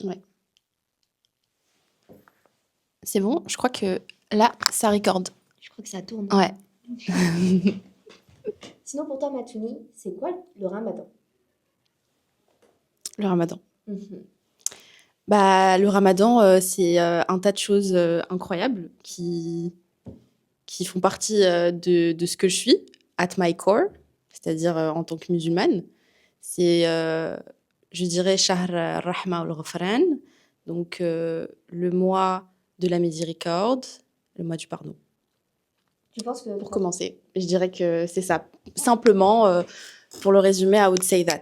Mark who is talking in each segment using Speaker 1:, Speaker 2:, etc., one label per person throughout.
Speaker 1: Ouais. C'est bon, je crois que là, ça record.
Speaker 2: Je crois que ça tourne.
Speaker 1: Ouais.
Speaker 2: Sinon, pour toi, Matouni, c'est quoi le ramadan?
Speaker 1: Le ramadan.
Speaker 2: Mhm.
Speaker 1: Bah, le ramadan, c'est un tas de choses incroyables qui font partie de ce que je suis, at my core, c'est-à-dire en tant que musulmane. C'est, je dirais, Shahr Rahma al-Ghafran, donc le mois de la miséricorde, le mois du pardon.
Speaker 2: Tu penses que...
Speaker 1: Pour commencer, je dirais que c'est ça. Simplement, pour le résumer, I would say that.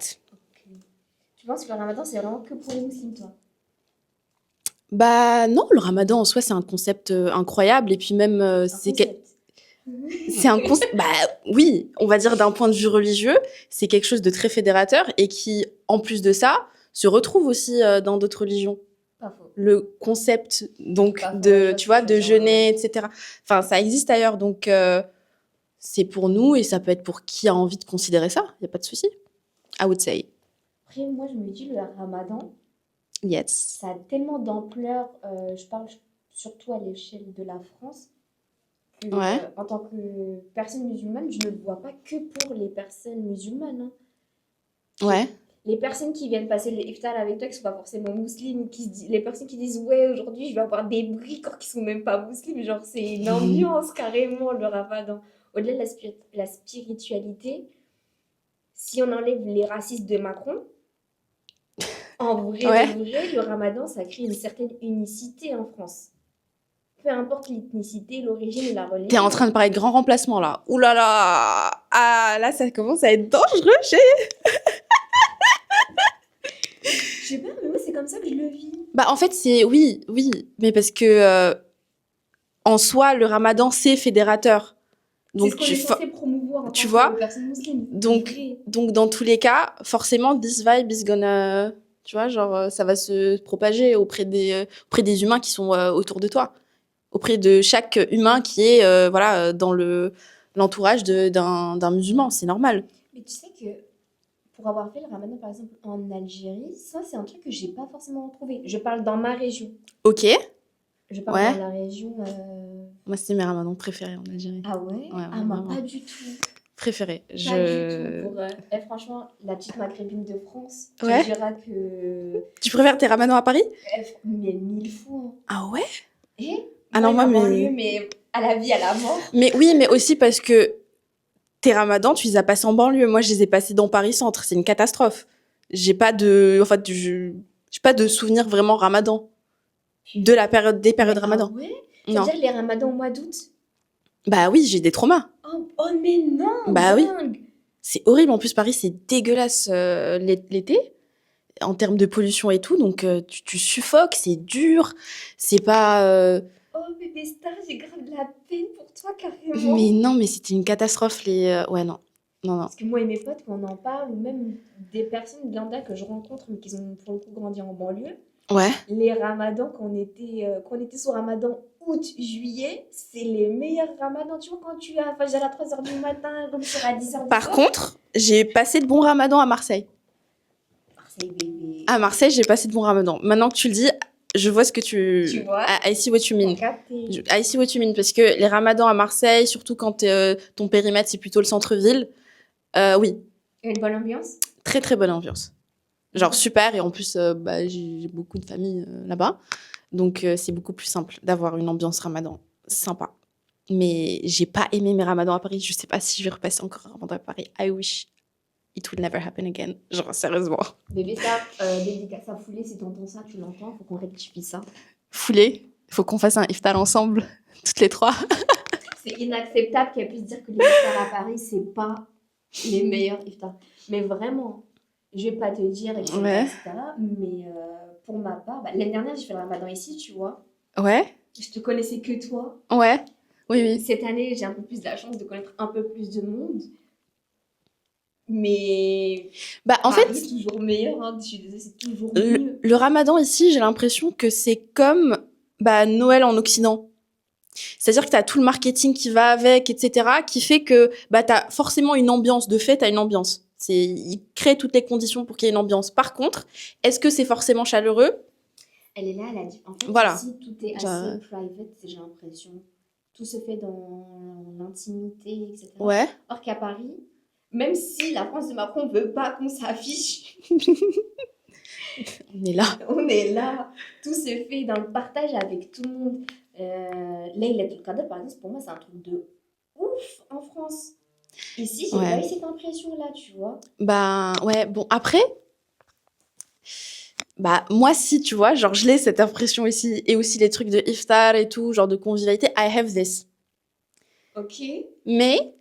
Speaker 2: Tu penses que le ramadan, c'est vraiment que pour les musulmans, toi?
Speaker 1: Bah non, le ramadan en soi, c'est un concept incroyable. Et puis même,
Speaker 2: Un concept.
Speaker 1: c'est un concept... Bah oui, on va dire d'un point de vue religieux, c'est quelque chose de très fédérateur et qui, en plus de ça, se retrouve aussi dans d'autres religions.
Speaker 2: Pas faux.
Speaker 1: Le concept, donc,
Speaker 2: Pas faux,
Speaker 1: de,
Speaker 2: je
Speaker 1: tu vois,
Speaker 2: vois ce que
Speaker 1: de
Speaker 2: tu veux dire,
Speaker 1: jeûner,
Speaker 2: ouais.
Speaker 1: etc. Enfin, ça existe ailleurs, donc c'est pour nous et ça peut être pour qui a envie de considérer ça. Il n'y a pas de souci. I would say.
Speaker 2: Après, moi, je me dis, le ramadan,
Speaker 1: Yes.
Speaker 2: ça a tellement d'ampleur, je parle surtout à l'échelle de la France, que
Speaker 1: Ouais.
Speaker 2: en tant que personne musulmane, je ne le vois pas que pour les personnes musulmanes, hein.
Speaker 1: Ouais.
Speaker 2: Les personnes qui viennent passer le iftar avec toi, qui ne sont pas forcément musulmanes, les personnes qui disent ouais, aujourd'hui je vais avoir des bricots qui ne sont même pas musulmans, genre c'est une ambiance carrément le ramadan. Au-delà de la spiritualité, si on enlève les racistes de Macron, en vrai,
Speaker 1: Ouais.
Speaker 2: de vrai, le ramadan ça crée une certaine unicité en France. Peu importe l'ethnicité, l'origine et la religion.
Speaker 1: T'es en train de parler de grand remplacement là. Ouh là là. Ah là, ça commence à être dangereux.
Speaker 2: Je sais pas, mais moi c'est comme ça que je le vis.
Speaker 1: Bah en fait, c'est oui, mais parce que en soi, le ramadan, c'est fédérateur.
Speaker 2: C'est
Speaker 1: Donc
Speaker 2: ce qu'on est censé promouvoir en
Speaker 1: tu
Speaker 2: tant
Speaker 1: vois,
Speaker 2: que personne musulmane.
Speaker 1: donc dans tous les cas, forcément, this vibe is gonna, tu vois, genre ça va se propager auprès des humains qui sont autour de toi, auprès de chaque humain qui est voilà dans l'entourage d'un musulman, c'est normal.
Speaker 2: Mais tu sais que pour avoir fait le ramadan par exemple en Algérie, ça c'est un truc que j'ai pas forcément trouvé. Je parle dans ma région.
Speaker 1: Ok,
Speaker 2: Je parle
Speaker 1: ouais.
Speaker 2: dans la région.
Speaker 1: Moi, c'est mes ramadans préférés en Algérie.
Speaker 2: Ah ouais?
Speaker 1: Ouais,
Speaker 2: Ah moi
Speaker 1: vraiment.
Speaker 2: pas du tout.
Speaker 1: Préférés.
Speaker 2: Pas du tout. Franchement, la petite maghrébine de France te
Speaker 1: Ouais.
Speaker 2: dira que.
Speaker 1: Tu préfères tes ramadans à Paris?
Speaker 2: Mais 1000 fois.
Speaker 1: Ah ouais?
Speaker 2: Et
Speaker 1: Ah non, moi,
Speaker 2: en
Speaker 1: mais...
Speaker 2: banlieue, mais à la vie, à la mort.
Speaker 1: Mais oui, mais aussi parce que tes ramadans, tu les as passés en banlieue. Moi, je les ai passés dans Paris Centre. C'est une catastrophe. J'ai pas de, en fait, j'ai pas de souvenir vraiment ramadan de la période des périodes
Speaker 2: Mais
Speaker 1: ramadan.
Speaker 2: Ah ouais?
Speaker 1: Non.
Speaker 2: C'est-à-dire les ramadans au mois d'août?
Speaker 1: Bah oui, j'ai des traumas.
Speaker 2: Oh mais non!
Speaker 1: Bah oui.
Speaker 2: Dingue!
Speaker 1: C'est horrible. En plus, Paris, c'est dégueulasse l'été en termes de pollution et tout. Donc, tu suffoques, c'est dur. C'est pas.
Speaker 2: Oh bébé star, j'ai grave de la peine pour toi carrément.
Speaker 1: Mais non, mais c'était une catastrophe. Ouais, non. Non.
Speaker 2: Parce que moi et mes potes, quand on en parle, ou même des personnes lambda que je rencontre, mais qui ont pour le coup grandi en banlieue,
Speaker 1: Ouais.
Speaker 2: les ramadans, quand on était sous ramadan août, juillet, c'est les meilleurs ramadans. Tu vois, quand tu as Fajr à 3h du matin, comme sur à 10h du
Speaker 1: Par
Speaker 2: soir.
Speaker 1: contre, j'ai passé de bons ramadans à Marseille.
Speaker 2: Marseille, bébé.
Speaker 1: À Marseille, j'ai passé de bons ramadans. Maintenant que tu le dis, je vois ce que
Speaker 2: Tu vois?
Speaker 1: I see what you mean. I see what you mean. Parce que les ramadans à Marseille, surtout quand ton périmètre, c'est plutôt le centre-ville, oui.
Speaker 2: Il y a une bonne ambiance?
Speaker 1: Très, très bonne ambiance. Genre super. Et en plus, bah, j'ai beaucoup de familles là-bas. Donc, c'est beaucoup plus simple d'avoir une ambiance ramadan. Sympa. Mais j'ai pas aimé mes ramadans à Paris. Je sais pas si je vais repasser encore un ramadan à Paris. I wish it would never happen again. Genre, sérieusement.
Speaker 2: Bébé ça, dédicace à Foulée, si t'entends ça, tu l'entends, faut qu'on rectifie ça.
Speaker 1: Foulée, faut qu'on fasse un iftar ensemble, toutes les trois.
Speaker 2: C'est inacceptable qu'elle puisse dire que les iftars à Paris, c'est pas les meilleurs iftars. Mais vraiment, je vais pas te dire, etc.
Speaker 1: Ouais.
Speaker 2: Mais pour ma part, l'année dernière, j'ai fait le ramadan ici, tu vois.
Speaker 1: Ouais.
Speaker 2: Je te connaissais que toi.
Speaker 1: Ouais. Oui.
Speaker 2: Cette année, j'ai un peu plus de la chance de connaître un peu plus de monde. Mais
Speaker 1: en fait,
Speaker 2: c'est toujours meilleur, hein. Je suis désolée, c'est toujours mieux.
Speaker 1: Le ramadan ici, j'ai l'impression que c'est comme Noël en Occident. C'est-à-dire que tu as tout le marketing qui va avec, etc., qui fait que tu as forcément une ambiance. De fait, tu as une ambiance. Il crée toutes les conditions pour qu'il y ait une ambiance. Par contre, est-ce que c'est forcément chaleureux?
Speaker 2: Elle est là, elle a dit. En fait,
Speaker 1: Voilà.
Speaker 2: ici, tout est
Speaker 1: Genre,
Speaker 2: assez private, j'ai l'impression. Tout se fait dans l'intimité, etc.
Speaker 1: ouais,
Speaker 2: Or qu'à Paris, même si la France de Macron ne veut pas qu'on s'affiche,
Speaker 1: on est là.
Speaker 2: on est là. Tout se fait dans le partage avec tout le monde. Laylatul Qadr, par exemple, pour moi, c'est un truc de ouf en France. Ici, j'ai pas eu
Speaker 1: Ouais.
Speaker 2: cette impression-là, tu vois.
Speaker 1: Bah, ouais, bon, après, bah, moi, si, tu vois, genre, je l'ai cette impression ici, et aussi les trucs de iftar et tout, genre de convivialité, I have this.
Speaker 2: Ok.
Speaker 1: Mais,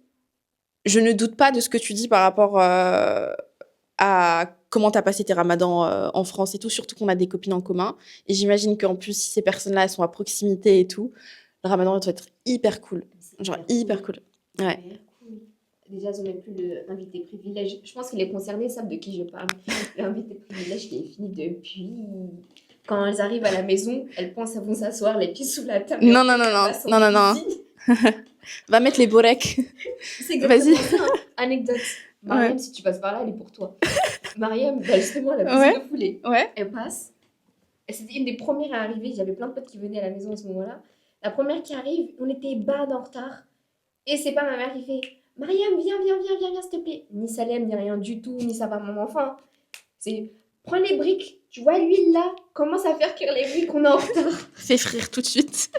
Speaker 1: je ne doute pas de ce que tu dis par rapport à comment t'as passé tes ramadans en France et tout, surtout qu'on a des copines en commun. Et j'imagine qu'en plus, si ces personnes-là, elles sont à proximité et tout, le ramadan, il doit être hyper cool.
Speaker 2: C'est
Speaker 1: Genre,
Speaker 2: hyper
Speaker 1: hyper
Speaker 2: cool.
Speaker 1: cool. Ouais.
Speaker 2: Hyper cool. Déjà, ils ont même plus l'invité privilège. Je pense que les concernés savent de qui je parle. L'invité privilège qui est fini depuis. Quand elles arrivent à la maison, elles pensent qu'elles vont s'asseoir les pieds sous la table. Et
Speaker 1: Non,
Speaker 2: en
Speaker 1: non,
Speaker 2: fait,
Speaker 1: non,
Speaker 2: elles
Speaker 1: non,
Speaker 2: passent en
Speaker 1: non, non, non.
Speaker 2: cuisine.
Speaker 1: Va mettre les boreks.
Speaker 2: C'est
Speaker 1: Vas-y.
Speaker 2: exactement ça. Anecdote. Mariam,
Speaker 1: Ouais.
Speaker 2: si tu passes par là, elle est pour toi. Mariam, bah justement, la
Speaker 1: Ouais.
Speaker 2: cuisine de foulée.
Speaker 1: Ouais.
Speaker 2: Elle passe. Et c'était une des premières à arriver. J'avais plein de potes qui venaient à la maison à ce moment-là. La première qui arrive, on était bad en retard. Et c'est pas ma mère qui fait Mariam, viens, s'il te plaît. Ni Salem, ni rien du tout, ni ça va mon enfant. C'est prends les briques. Tu vois l'huile là, commence à faire cuire les briques, on est en retard.
Speaker 1: Fais frire tout de suite.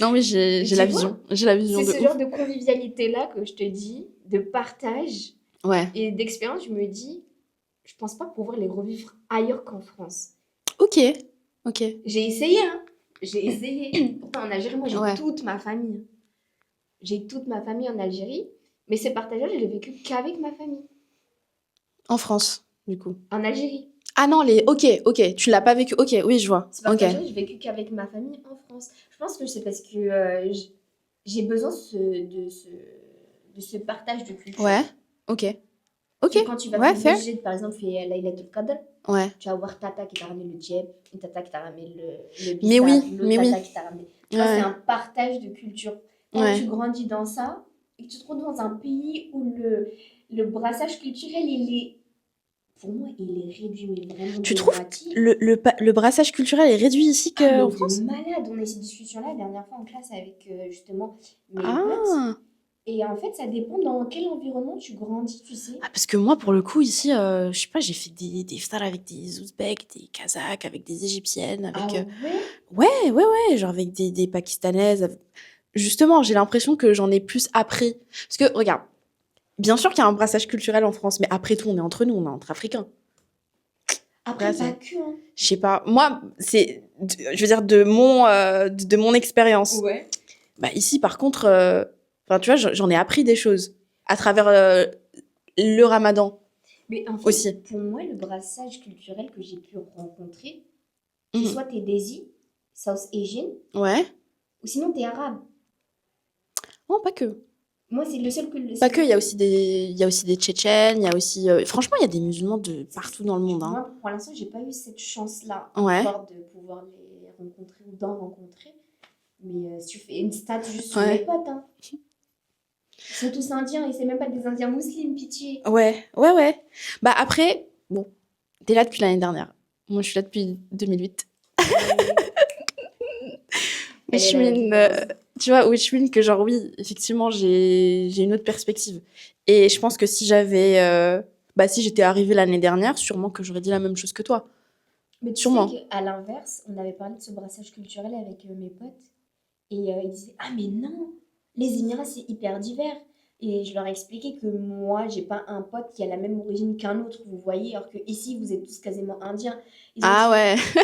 Speaker 1: Non, mais j'ai
Speaker 2: Tu
Speaker 1: la
Speaker 2: vois,
Speaker 1: vision. J'ai la vision
Speaker 2: c'est
Speaker 1: de
Speaker 2: ce
Speaker 1: ouf.
Speaker 2: genre de convivialité là que je te dis, de partage
Speaker 1: Ouais.
Speaker 2: et d'expérience. Je me dis, je pense pas pouvoir les revivre ailleurs qu'en France.
Speaker 1: Ok. Ok.
Speaker 2: J'ai essayé, hein. J'ai essayé. Pourtant, en Algérie, moi, j'ai
Speaker 1: Ouais.
Speaker 2: toute ma famille. J'ai toute ma famille en Algérie. Mais ces partages-là, je l'ai vécu qu'avec ma famille.
Speaker 1: En France, du coup.
Speaker 2: En Algérie.
Speaker 1: Ah non, les. Ok, ok. Tu l'as pas vécu. Ok, oui, je vois.
Speaker 2: Ces
Speaker 1: Ok.
Speaker 2: partages-là, j'ai vécu qu'avec ma famille en France. Je pense que c'est parce que j'ai besoin de ce partage de culture.
Speaker 1: Ouais. Ok. Ok.
Speaker 2: Tu sais, quand tu vas
Speaker 1: Ouais,
Speaker 2: faire
Speaker 1: fair.
Speaker 2: Masjid, par exemple, fait Laylatul Qadr,
Speaker 1: Ouais.
Speaker 2: tu vas voir Tata qui t'a ramené le djeb, une Tata qui t'a ramené le
Speaker 1: Mais
Speaker 2: bissap,
Speaker 1: oui,
Speaker 2: l'autre
Speaker 1: mais oui.
Speaker 2: Tata qui t'a ramené. Tu vois, c'est
Speaker 1: Ouais.
Speaker 2: un partage de culture. Quand
Speaker 1: Ouais.
Speaker 2: tu grandis dans ça et que tu te retrouves dans un pays où le brassage culturel, pour moi, il est réduit, mais vraiment
Speaker 1: Tu
Speaker 2: de
Speaker 1: trouves
Speaker 2: moitié.
Speaker 1: que le brassage culturel est réduit ici
Speaker 2: Ah, mais
Speaker 1: qu'en
Speaker 2: de
Speaker 1: France?
Speaker 2: malade. On a eu cette discussion-là la dernière fois en classe avec justement mes potes.
Speaker 1: Ah.
Speaker 2: Et en fait, ça dépend dans quel environnement tu grandis, tu sais.
Speaker 1: Ah, parce que moi, pour le coup, ici, je sais pas, j'ai fait des iftars avec des Ouzbeks, des Kazakhs, avec des Égyptiennes, avec...
Speaker 2: Ah ouais?
Speaker 1: Ouais, genre avec des Pakistanaises. Justement, j'ai l'impression que j'en ai plus appris. Parce que, regarde, bien sûr qu'il y a un brassage culturel en France, mais après tout, on est entre nous, on est entre Africains.
Speaker 2: Après,
Speaker 1: Là,
Speaker 2: pas
Speaker 1: c'est...
Speaker 2: que, hein.
Speaker 1: Je sais pas. Moi, c'est... Je veux dire, de mon expérience.
Speaker 2: Ouais.
Speaker 1: Bah, ici, par contre, enfin, tu vois, j'en ai appris des choses à travers le ramadan
Speaker 2: Mais en fait,
Speaker 1: aussi.
Speaker 2: pour moi, le brassage culturel que j'ai pu rencontrer, c'est
Speaker 1: Mhm.
Speaker 2: soit t'es Desi, South Asian,
Speaker 1: Ouais.
Speaker 2: ou sinon t'es arabe.
Speaker 1: Non, pas que.
Speaker 2: Moi, c'est le seul que...
Speaker 1: Pas que, il y a aussi des Tchétchènes, il y a aussi... franchement, il y a des musulmans de partout dans le monde, hein.
Speaker 2: Moi, pour l'instant, j'ai pas eu cette chance-là
Speaker 1: Ouais.
Speaker 2: encore de pouvoir les rencontrer ou d'en rencontrer. Mais si tu fais une stat juste sur
Speaker 1: Ouais.
Speaker 2: mes potes, hein. Ils sont tous indiens et c'est même pas des indiens musulmans, pitié.
Speaker 1: Ouais. Bah après, bon, t'es là depuis l'année dernière. Moi, je suis là depuis 2008.
Speaker 2: Elle est là, la
Speaker 1: Which mean,
Speaker 2: différence.
Speaker 1: tu vois, which mean que genre, oui, effectivement, j'ai une autre perspective. Et je pense que si j'avais... bah, si j'étais arrivée l'année dernière, sûrement que j'aurais dit la même chose que toi.
Speaker 2: Mais tu
Speaker 1: Sûrement.
Speaker 2: sais qu'à l'inverse, on avait parlé de ce brassage culturel avec mes potes. Et ils disaient, ah mais non, les Émirats, c'est hyper divers. Et je leur ai expliqué que moi, j'ai pas un pote qui a la même origine qu'un autre, vous voyez, alors que ici, vous êtes tous quasiment indiens. Ils ont
Speaker 1: Ah
Speaker 2: dit,
Speaker 1: ouais,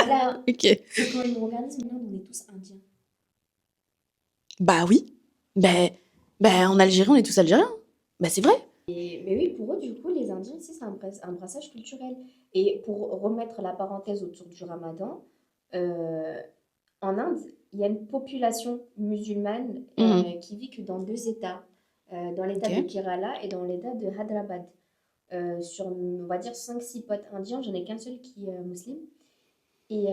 Speaker 2: voilà.
Speaker 1: ok.
Speaker 2: Et quand ils me regardaient, ils me disaient, on est tous indiens.
Speaker 1: Bah oui. Ben, en Algérie, on est tous Algériens. Bah c'est vrai.
Speaker 2: Mais oui, pour eux, du coup, les Indiens ici, c'est un brassage culturel. Et pour remettre la parenthèse autour du Ramadan, euh, en Inde, il y a une population musulmane
Speaker 1: Mhm.
Speaker 2: qui vit que dans deux États, dans l'État de
Speaker 1: Ok.
Speaker 2: Kerala et dans l'État de Hyderabad. Sur, on va dire, cinq six potes indiens, j'en ai qu'un seul qui est musulman. Et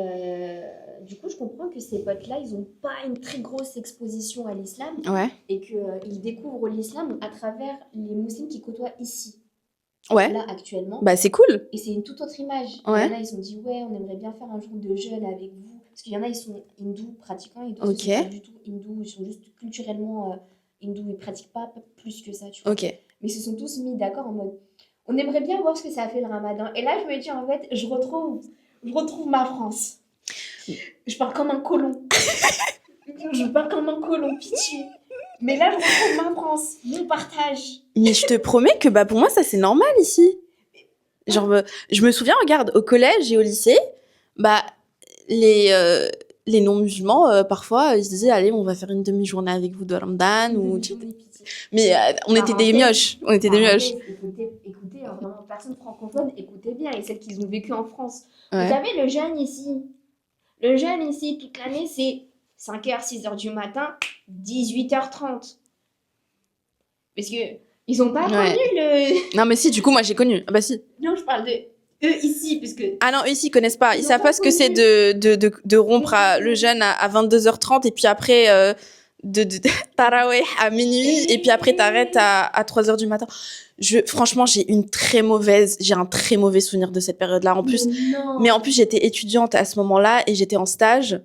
Speaker 2: du coup, je comprends que ces potes-là, ils n'ont pas une très grosse exposition à l'islam
Speaker 1: Ouais.
Speaker 2: et qu'ils découvrent l'islam à travers les musulmans qui côtoient ici.
Speaker 1: Ouais.
Speaker 2: là, actuellement.
Speaker 1: Bah, c'est cool.
Speaker 2: Et c'est une toute autre image.
Speaker 1: Ouais.
Speaker 2: Il y en a, ils se sont dit, ouais, on aimerait bien faire un jour de jeûne avec vous. Parce qu'il y en a, ils sont hindous pratiquants et d'autres,
Speaker 1: Ok.
Speaker 2: ils sont pas du tout hindous. Ils sont juste culturellement hindous. Ils pratiquent pas plus que ça, tu vois.
Speaker 1: Ok.
Speaker 2: Mais ils se sont tous mis d'accord en mode, on aimerait bien voir ce que ça a fait le ramadan. Et là, je me dis, en fait, je retrouve ma France. Je parle comme un colon. Je parle comme un colon, pitié. Mais là, je retrouve ma France, mon partage.
Speaker 1: Mais je te promets que bah, pour moi, ça, c'est normal ici. Genre, je me souviens, regarde, au collège et au lycée, bah, les non-musulmans, parfois, ils se disaient, allez, on va faire une demi-journée avec vous de Ramadan. Ou... Mais on était des mioches. On était des mioches.
Speaker 2: Écoutez, hein, vraiment, personne francophone, écoutez bien. Et celles qui ont vécu en France.
Speaker 1: Ouais.
Speaker 2: Vous savez, le jeûne ici, toute l'année, c'est 5h, 6h du matin, 18h30. Parce que ils ont pas
Speaker 1: Ouais.
Speaker 2: connu le...
Speaker 1: Non, mais si, du coup, moi, j'ai connu. Ah bah si.
Speaker 2: Non, je parle de eux ici, parce que...
Speaker 1: Ah non, eux ici, ils connaissent pas. Ils
Speaker 2: Ils ont
Speaker 1: savent
Speaker 2: pas
Speaker 1: pas ce que c'est
Speaker 2: connu.
Speaker 1: de rompre le jeûne à 22h30 et puis après de taraweh à minuit et puis après t'arrêtes à 3h du matin. Franchement, j'ai un très mauvais souvenir de cette période-là. Mais en plus, j'étais étudiante à ce moment-là et j'étais en stage.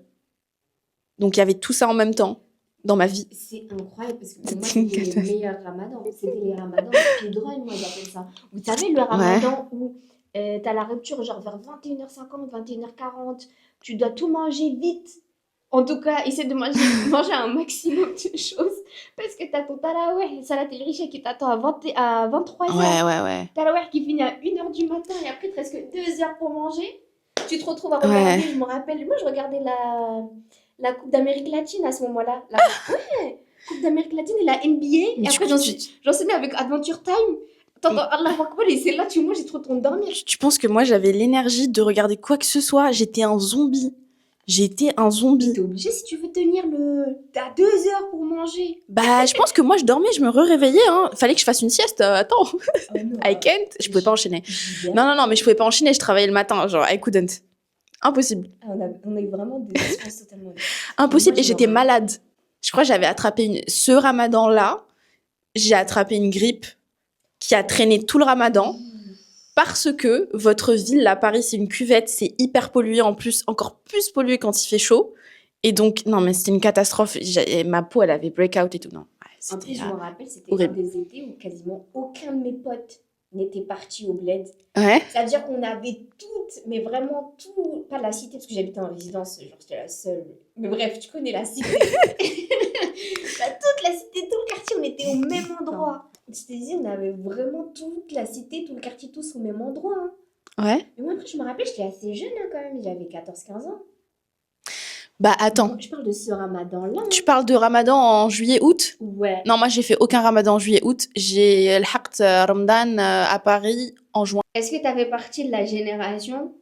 Speaker 1: Donc, il y avait tout ça en même temps dans ma vie.
Speaker 2: C'est incroyable parce que pour moi,
Speaker 1: C'était une
Speaker 2: c'était les
Speaker 1: catastrophe.
Speaker 2: meilleurs ramadans. C'était les ramadans de speedrun, moi j'appelle ça. Vous savez, le ramadan où t'as la rupture genre vers 21h50, 21h40, tu dois tout manger vite. En tout cas, essaie de manger un maximum de choses parce que t'as ton taraweh, Salat el Richa qui t'attend à 23h.
Speaker 1: Ouais.
Speaker 2: Taraweh qui finit à 1h du matin et après presque 2 heures pour manger. Tu te retrouves à regarder, je me rappelle, moi je regardais la Coupe d'Amérique latine à ce moment-là. Ouais, Coupe d'Amérique latine et la NBA. Et après, j'enchaînais avec Adventure Time. T'entends Allah Akbar et c'est là, moi, j'ai trop de temps de dormir.
Speaker 1: Tu penses que moi, j'avais l'énergie de regarder quoi que ce soit? J'étais un zombie. T'es
Speaker 2: obligé si tu veux tenir T'as 2 heures pour manger.
Speaker 1: Bah, je pense que moi, je dormais, je me réveillais. Hein. Fallait que je fasse une sieste. Attends. I can't. Je pouvais pas enchaîner. Non, mais je pouvais pas enchaîner. Je travaillais le matin. Genre, I couldn't. Impossible.
Speaker 2: On a eu vraiment des responses totalement...
Speaker 1: Impossible. Et j'étais malade. Je crois que j'avais attrapé ce ramadan-là. J'ai attrapé une grippe qui a traîné tout le ramadan. Parce que votre ville, là, Paris, c'est une cuvette, c'est hyper pollué, en plus, encore plus pollué quand il fait chaud. Et donc, non, mais c'était une catastrophe. Ma peau, elle avait breakout et tout. Non,
Speaker 2: en plus, je me rappelle, c'était un des étés où quasiment aucun de mes potes n'était parti au bled.
Speaker 1: Ouais.
Speaker 2: C'est-à-dire qu'on avait toutes, mais vraiment tout, pas la cité, parce que j'habitais en résidence, genre j'étais la seule. Mais bref, tu connais la cité. Toute la cité, tout le quartier, on était au même endroit. Je te dis, on avait vraiment toute la cité, tout le quartier, tous au même endroit. Hein.
Speaker 1: Ouais.
Speaker 2: Mais moi, après, je me rappelle, j'étais assez jeune hein, quand même. J'avais 14-15 ans.
Speaker 1: Bah, attends.
Speaker 2: Je parle de ce ramadan-là. Hein.
Speaker 1: Tu parles de ramadan en juillet-août?
Speaker 2: Ouais.
Speaker 1: Non, moi, j'ai fait aucun ramadan en juillet-août. J'ai le haqt Ramadan à Paris en juin.
Speaker 2: Est-ce que tu avais partie de la génération?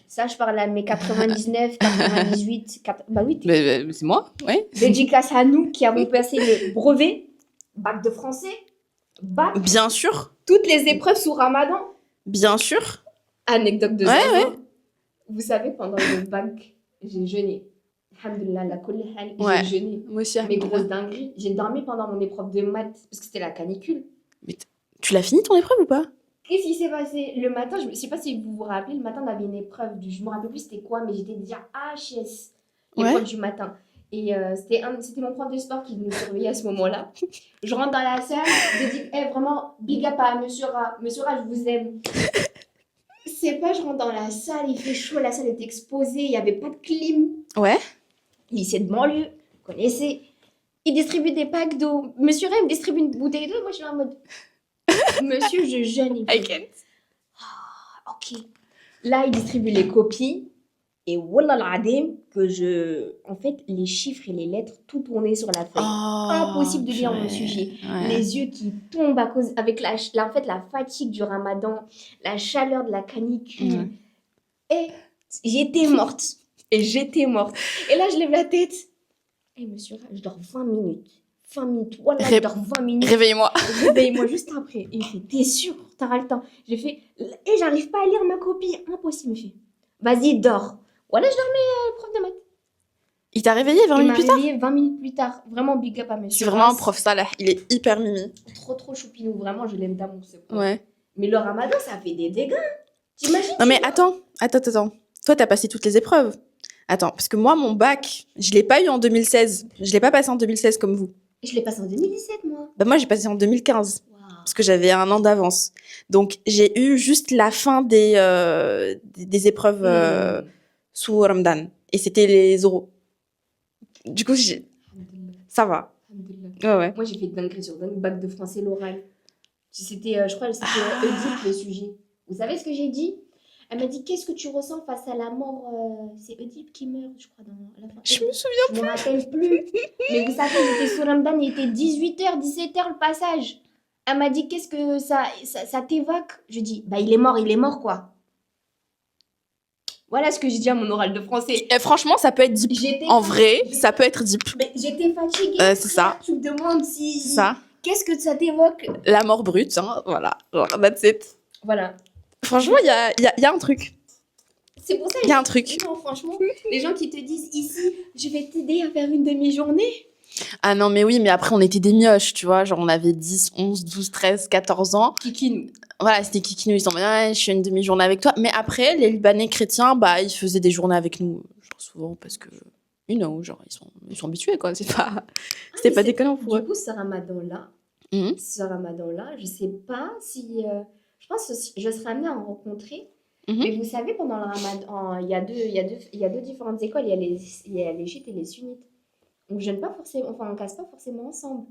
Speaker 2: Ça, je parle à mes 99, 98... Bah oui.
Speaker 1: Mais c'est moi, oui.
Speaker 2: Dédicace à nous qui avons passé le brevet, bac de français.
Speaker 1: Bien sûr.
Speaker 2: Toutes les épreuves sous Ramadan.
Speaker 1: Bien sûr.
Speaker 2: Anecdote de ça.
Speaker 1: Ouais.
Speaker 2: Vous savez, pendant le bac, j'ai jeûné. Alhamdoulilah, la kulli hal, j'ai jeûné.
Speaker 1: Moi aussi.
Speaker 2: Mes grosses dingueries. J'ai dormi pendant mon épreuve de maths parce que c'était la canicule.
Speaker 1: Mais tu l'as fini ton épreuve ou pas?
Speaker 2: Qu'est-ce qui s'est passé? Le matin, je ne sais pas si vous vous rappelez, le matin, on avait une épreuve. Je me rappelle plus c'était quoi, mais j'étais déjà HS. L'épreuve du matin. Et c'était mon prof de sport qui nous surveillait à ce moment-là. Je rentre dans la salle, je dis vraiment, big up à Monsieur Ra. Monsieur Ra, je vous aime. C'est pas, je rentre dans la salle, il fait chaud, la salle est exposée, il n'y avait pas de clim.
Speaker 1: Ouais.
Speaker 2: Lycée de banlieue, vous connaissez. Il distribue des packs d'eau. Monsieur Ra, il me distribue une bouteille d'eau. Moi, je suis en mode, monsieur, je jeûne.
Speaker 1: I can't.
Speaker 2: Ok. Là, il distribue les copies. Et wallah l'adim, en fait, les chiffres et les lettres, tout tournaient sur la feuille. Impossible de lire mon sujet. Ouais. Les yeux qui tombent avec la fatigue du ramadan, la chaleur de la canicule. Et j'étais morte. Et là, je lève la tête. Et monsieur, je dors 20 minutes. 20 minutes. Wallah, je dors 20 minutes. Réveille-moi juste après. Et il fait, t'es sûr, t'auras le temps. J'ai fait, et j'arrive pas à lire ma copie. Impossible, monsieur. Vas-y, dors. Voilà, je dormais prof de maths.
Speaker 1: Il t'a réveillé 20 minutes plus tard?
Speaker 2: Il m'a réveillé 20 minutes plus tard. Vraiment big up à monsieur.
Speaker 1: C'est vraiment un prof Salah. Il est hyper mimi.
Speaker 2: Trop choupinou. Vraiment, je l'aime d'amour, ce prof.
Speaker 1: Ouais.
Speaker 2: Mais le ramadan, ça fait des dégâts. T'imagines?
Speaker 1: Non, mais attends. Toi, t'as passé toutes les épreuves. Attends, parce que moi, mon bac, je l'ai pas eu en 2016. Je l'ai pas passé en 2016 comme vous.
Speaker 2: Je l'ai passé en 2017, moi.
Speaker 1: Bah, moi, j'ai passé en 2015.
Speaker 2: Waouh.
Speaker 1: Parce que j'avais un an d'avance. Donc, j'ai eu juste la fin des épreuves sous Ramadan. Et c'était les oraux. Du coup,
Speaker 2: Alhamdoulilah.
Speaker 1: ça va.
Speaker 2: Alhamdoulilah.
Speaker 1: Ouais.
Speaker 2: Moi, j'ai fait dinguerie sur dingue, bac de français l'oral. C'était, je crois que c'était Oedipe le sujet. Vous savez ce que j'ai dit? Elle m'a dit, qu'est-ce que tu ressens face à la mort? C'est Oedipe qui meurt, je crois, à la fin.
Speaker 1: Je me souviens.
Speaker 2: Je me rappelle plus. Mais vous savez, j'étais sur Ramadan, il était 18h, 17h le passage. Elle m'a dit, qu'est-ce que ça t'évoque? Je dis, bah il est mort, quoi. Voilà ce que j'ai dit à mon oral de français.
Speaker 1: Et franchement, ça peut être deep.
Speaker 2: J'étais
Speaker 1: En vrai, ça peut être deep.
Speaker 2: Mais j'étais fatiguée.
Speaker 1: C'est ça.
Speaker 2: Tu me demandes si...
Speaker 1: C'est ça.
Speaker 2: Qu'est-ce que ça t'évoque?
Speaker 1: La mort brute, hein. Voilà. Genre, that's it.
Speaker 2: Voilà.
Speaker 1: Franchement, il y a un truc.
Speaker 2: C'est pour ça.
Speaker 1: Il y a un truc.
Speaker 2: Non, franchement, les gens qui te disent ici, je vais t'aider à faire une demi-journée.
Speaker 1: Ah non, mais oui, mais après, on était des mioches, tu vois. Genre, on avait 10, 11, 12, 13, 14 ans.
Speaker 2: Kikinou.
Speaker 1: Voilà, c'était Kikinou. Ils sont ouais, je fais une demi-journée avec toi. Mais après, les Libanais chrétiens, bah, ils faisaient des journées avec nous. Genre, souvent, parce que, genre, ils sont habitués, quoi. C'était pas déconnant pour eux.
Speaker 2: Du coup, ce ramadan-là, je sais pas si... je pense que je serai amenée à en rencontrer. Mais vous savez, pendant le ramadan, il y a deux différentes écoles. Il y a les chiites et les sunnites. Donc, je ne pas forcément... Enfin, on casse pas forcément ensemble.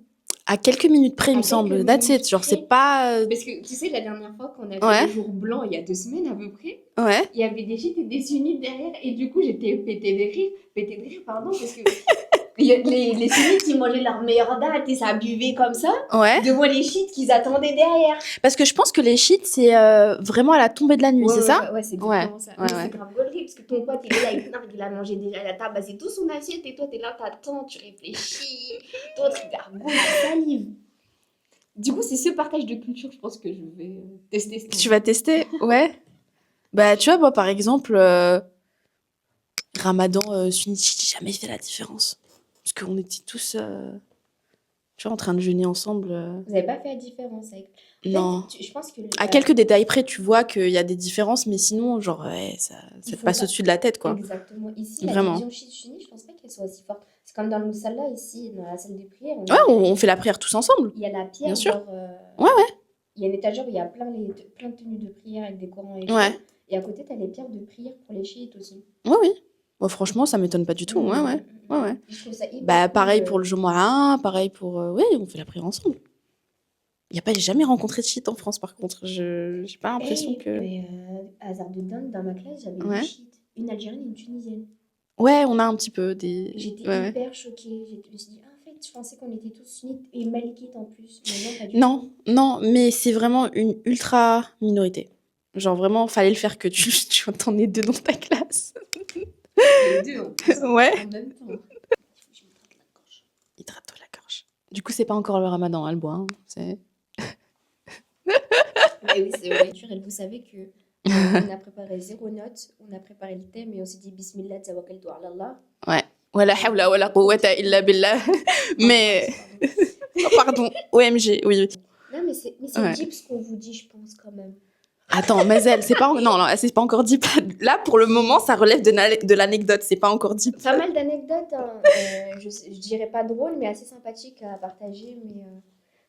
Speaker 1: À quelques minutes près, il me semble. That's it. Genre, c'est pas...
Speaker 2: Parce que, tu sais, la dernière fois qu'on a fait le jour blanc, il y a 2 semaines à peu près, il y avait des chiites et des sunnites derrière. Et du coup, j'étais pétée de rire, pardon, parce que les sunnites, ils mangeaient leur meilleure date et ça buvait comme ça.
Speaker 1: Ouais.
Speaker 2: Devant les chiites qu'ils attendaient derrière.
Speaker 1: Parce que je pense que les chiites, c'est vraiment à la tombée de la nuit, c'est ça?
Speaker 2: Ouais, c'est exactement ça. C'est grave gaulerie, parce que ton pote, il est là, il a mangé déjà la table, c'est tout son assiette, et toi, t'es là, t'attends, tu réfléchis, toi, tu gargouilles, tu salives. Du coup, c'est ce partage de culture, je pense que je vais tester.
Speaker 1: Tu vas tester? Ouais. Bah, tu vois, moi, par exemple, Ramadan, sunnite, j'ai jamais fait la différence. Parce qu'on était tous, tu vois, en train de jeûner ensemble.
Speaker 2: Vous n'avez pas fait la différence avec...
Speaker 1: Non.
Speaker 2: En fait, je pense que...
Speaker 1: À quelques détails près, tu vois qu'il y a des différences, mais sinon, genre, ouais, ça te passe au-dessus de la tête, quoi.
Speaker 2: Exactement. Ici,
Speaker 1: Vraiment.
Speaker 2: La division chiite-sunnite, je pense pas qu'elle soit aussi forte. C'est comme dans le Moussala, ici, dans la salle de prière.
Speaker 1: On fait la prière tous ensemble.
Speaker 2: Il y a la pierre,
Speaker 1: bien sûr.
Speaker 2: genre,
Speaker 1: ouais.
Speaker 2: Il y a une étagère où il y a plein de tenues de prière avec des Corans et tout.
Speaker 1: Ouais.
Speaker 2: Et à côté, tu as les pierres de prière pour les chiites aussi.
Speaker 1: Oui. Bon, franchement, ça m'étonne pas du tout. Ouais.
Speaker 2: Je trouve ça hyper
Speaker 1: bah, pareil pour le Jumu'ah, pareil pour... oui, on fait la prière ensemble. J'ai jamais rencontré de chiites en France, par contre. J'ai pas l'impression que...
Speaker 2: Mais hasard de dingue, dans ma classe, j'avais deux chiites. Une Algérienne et une Tunisienne.
Speaker 1: Ouais, on a un petit peu des...
Speaker 2: J'étais hyper choquée. Je me suis dit, en fait, je pensais qu'on était tous sunnites et malikites en plus. Mais non, pas du tout.
Speaker 1: Non, mais c'est vraiment une ultra minorité. Genre, vraiment, fallait le faire que tu t'en aies 2 dans ta classe.
Speaker 2: Les 2 en plus.
Speaker 1: Ouais.
Speaker 2: En même temps.
Speaker 1: Hydrate-toi la gorge. Du coup, c'est pas encore le ramadan, hein, le bois. Hein. C'est...
Speaker 2: Mais oui, c'est vrai. Et vous savez que on a préparé 0 note, on a préparé le thème et on s'est dit Bismillah tawakkaltu ala Allah.
Speaker 1: Ouais. Wala hawla wala quwwata illa billah. Mais... oh, pardon, OMG, oui.
Speaker 2: Non, mais c'est deep ce qu'on vous dit, je pense, quand même.
Speaker 1: Attends, Mazel, c'est pas... Non, c'est pas encore deep. Là, pour le moment, ça relève de l'anecdote, c'est pas encore deep.
Speaker 2: Pas mal d'anecdotes, hein. Je dirais pas drôle, mais assez sympathique à partager. Mais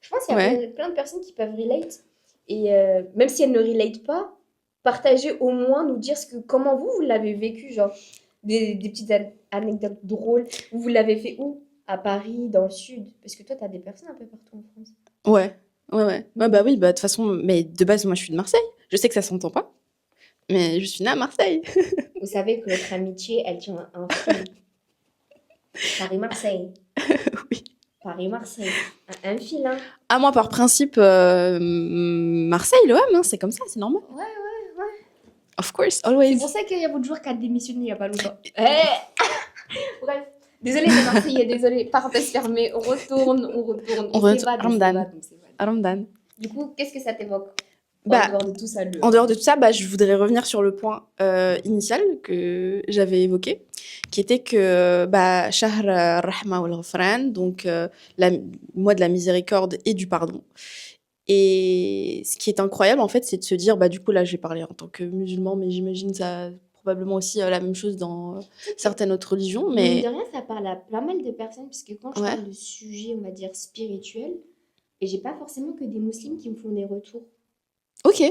Speaker 2: je pense qu'il y a plein de personnes qui peuvent relate. Et même si elles ne relate pas, partager au moins, nous dire comment vous l'avez vécu, genre des petites anecdotes drôles. Vous l'avez fait où? À Paris, dans le sud? Parce que toi, tu as des personnes un peu partout en France.
Speaker 1: Ouais. Bah oui, de toute façon, mais de base, moi, je suis de Marseille. Je sais que ça s'entend pas, mais je suis née à Marseille.
Speaker 2: Vous savez que notre amitié, elle tient un fil. Paris-Marseille.
Speaker 1: Oui.
Speaker 2: Paris-Marseille. Un fil, hein.
Speaker 1: Ah, moi, par principe, Marseille, l'OM, hein, c'est comme ça, c'est normal.
Speaker 2: Ouais.
Speaker 1: Of course, always.
Speaker 2: C'est pour ça qu'il y a votre joueur qui a démissionné il n'y a pas longtemps. Bref. Désolée les Marseillais, désolée. Parenthèse fermée. On retourne. On s'évade.
Speaker 1: Ramadan.
Speaker 2: Du coup, qu'est-ce que ça t'évoque
Speaker 1: en dehors de tout ça, je voudrais revenir sur le point initial que j'avais évoqué, qui était que Shahr Rahma wal Ghufran, donc le mois de la miséricorde et du pardon. Et ce qui est incroyable, en fait, c'est de se dire, bah, du coup, là, j'ai parlé en tant que musulman, mais j'imagine ça probablement aussi la même chose dans certaines autres religions.
Speaker 2: Mine de
Speaker 1: Mais
Speaker 2: rien, ça parle à pas mal de personnes, puisque quand je
Speaker 1: ouais,
Speaker 2: parle de sujets, on va dire, spirituels, et j'ai pas forcément que des musulmans qui me font des retours.
Speaker 1: ok,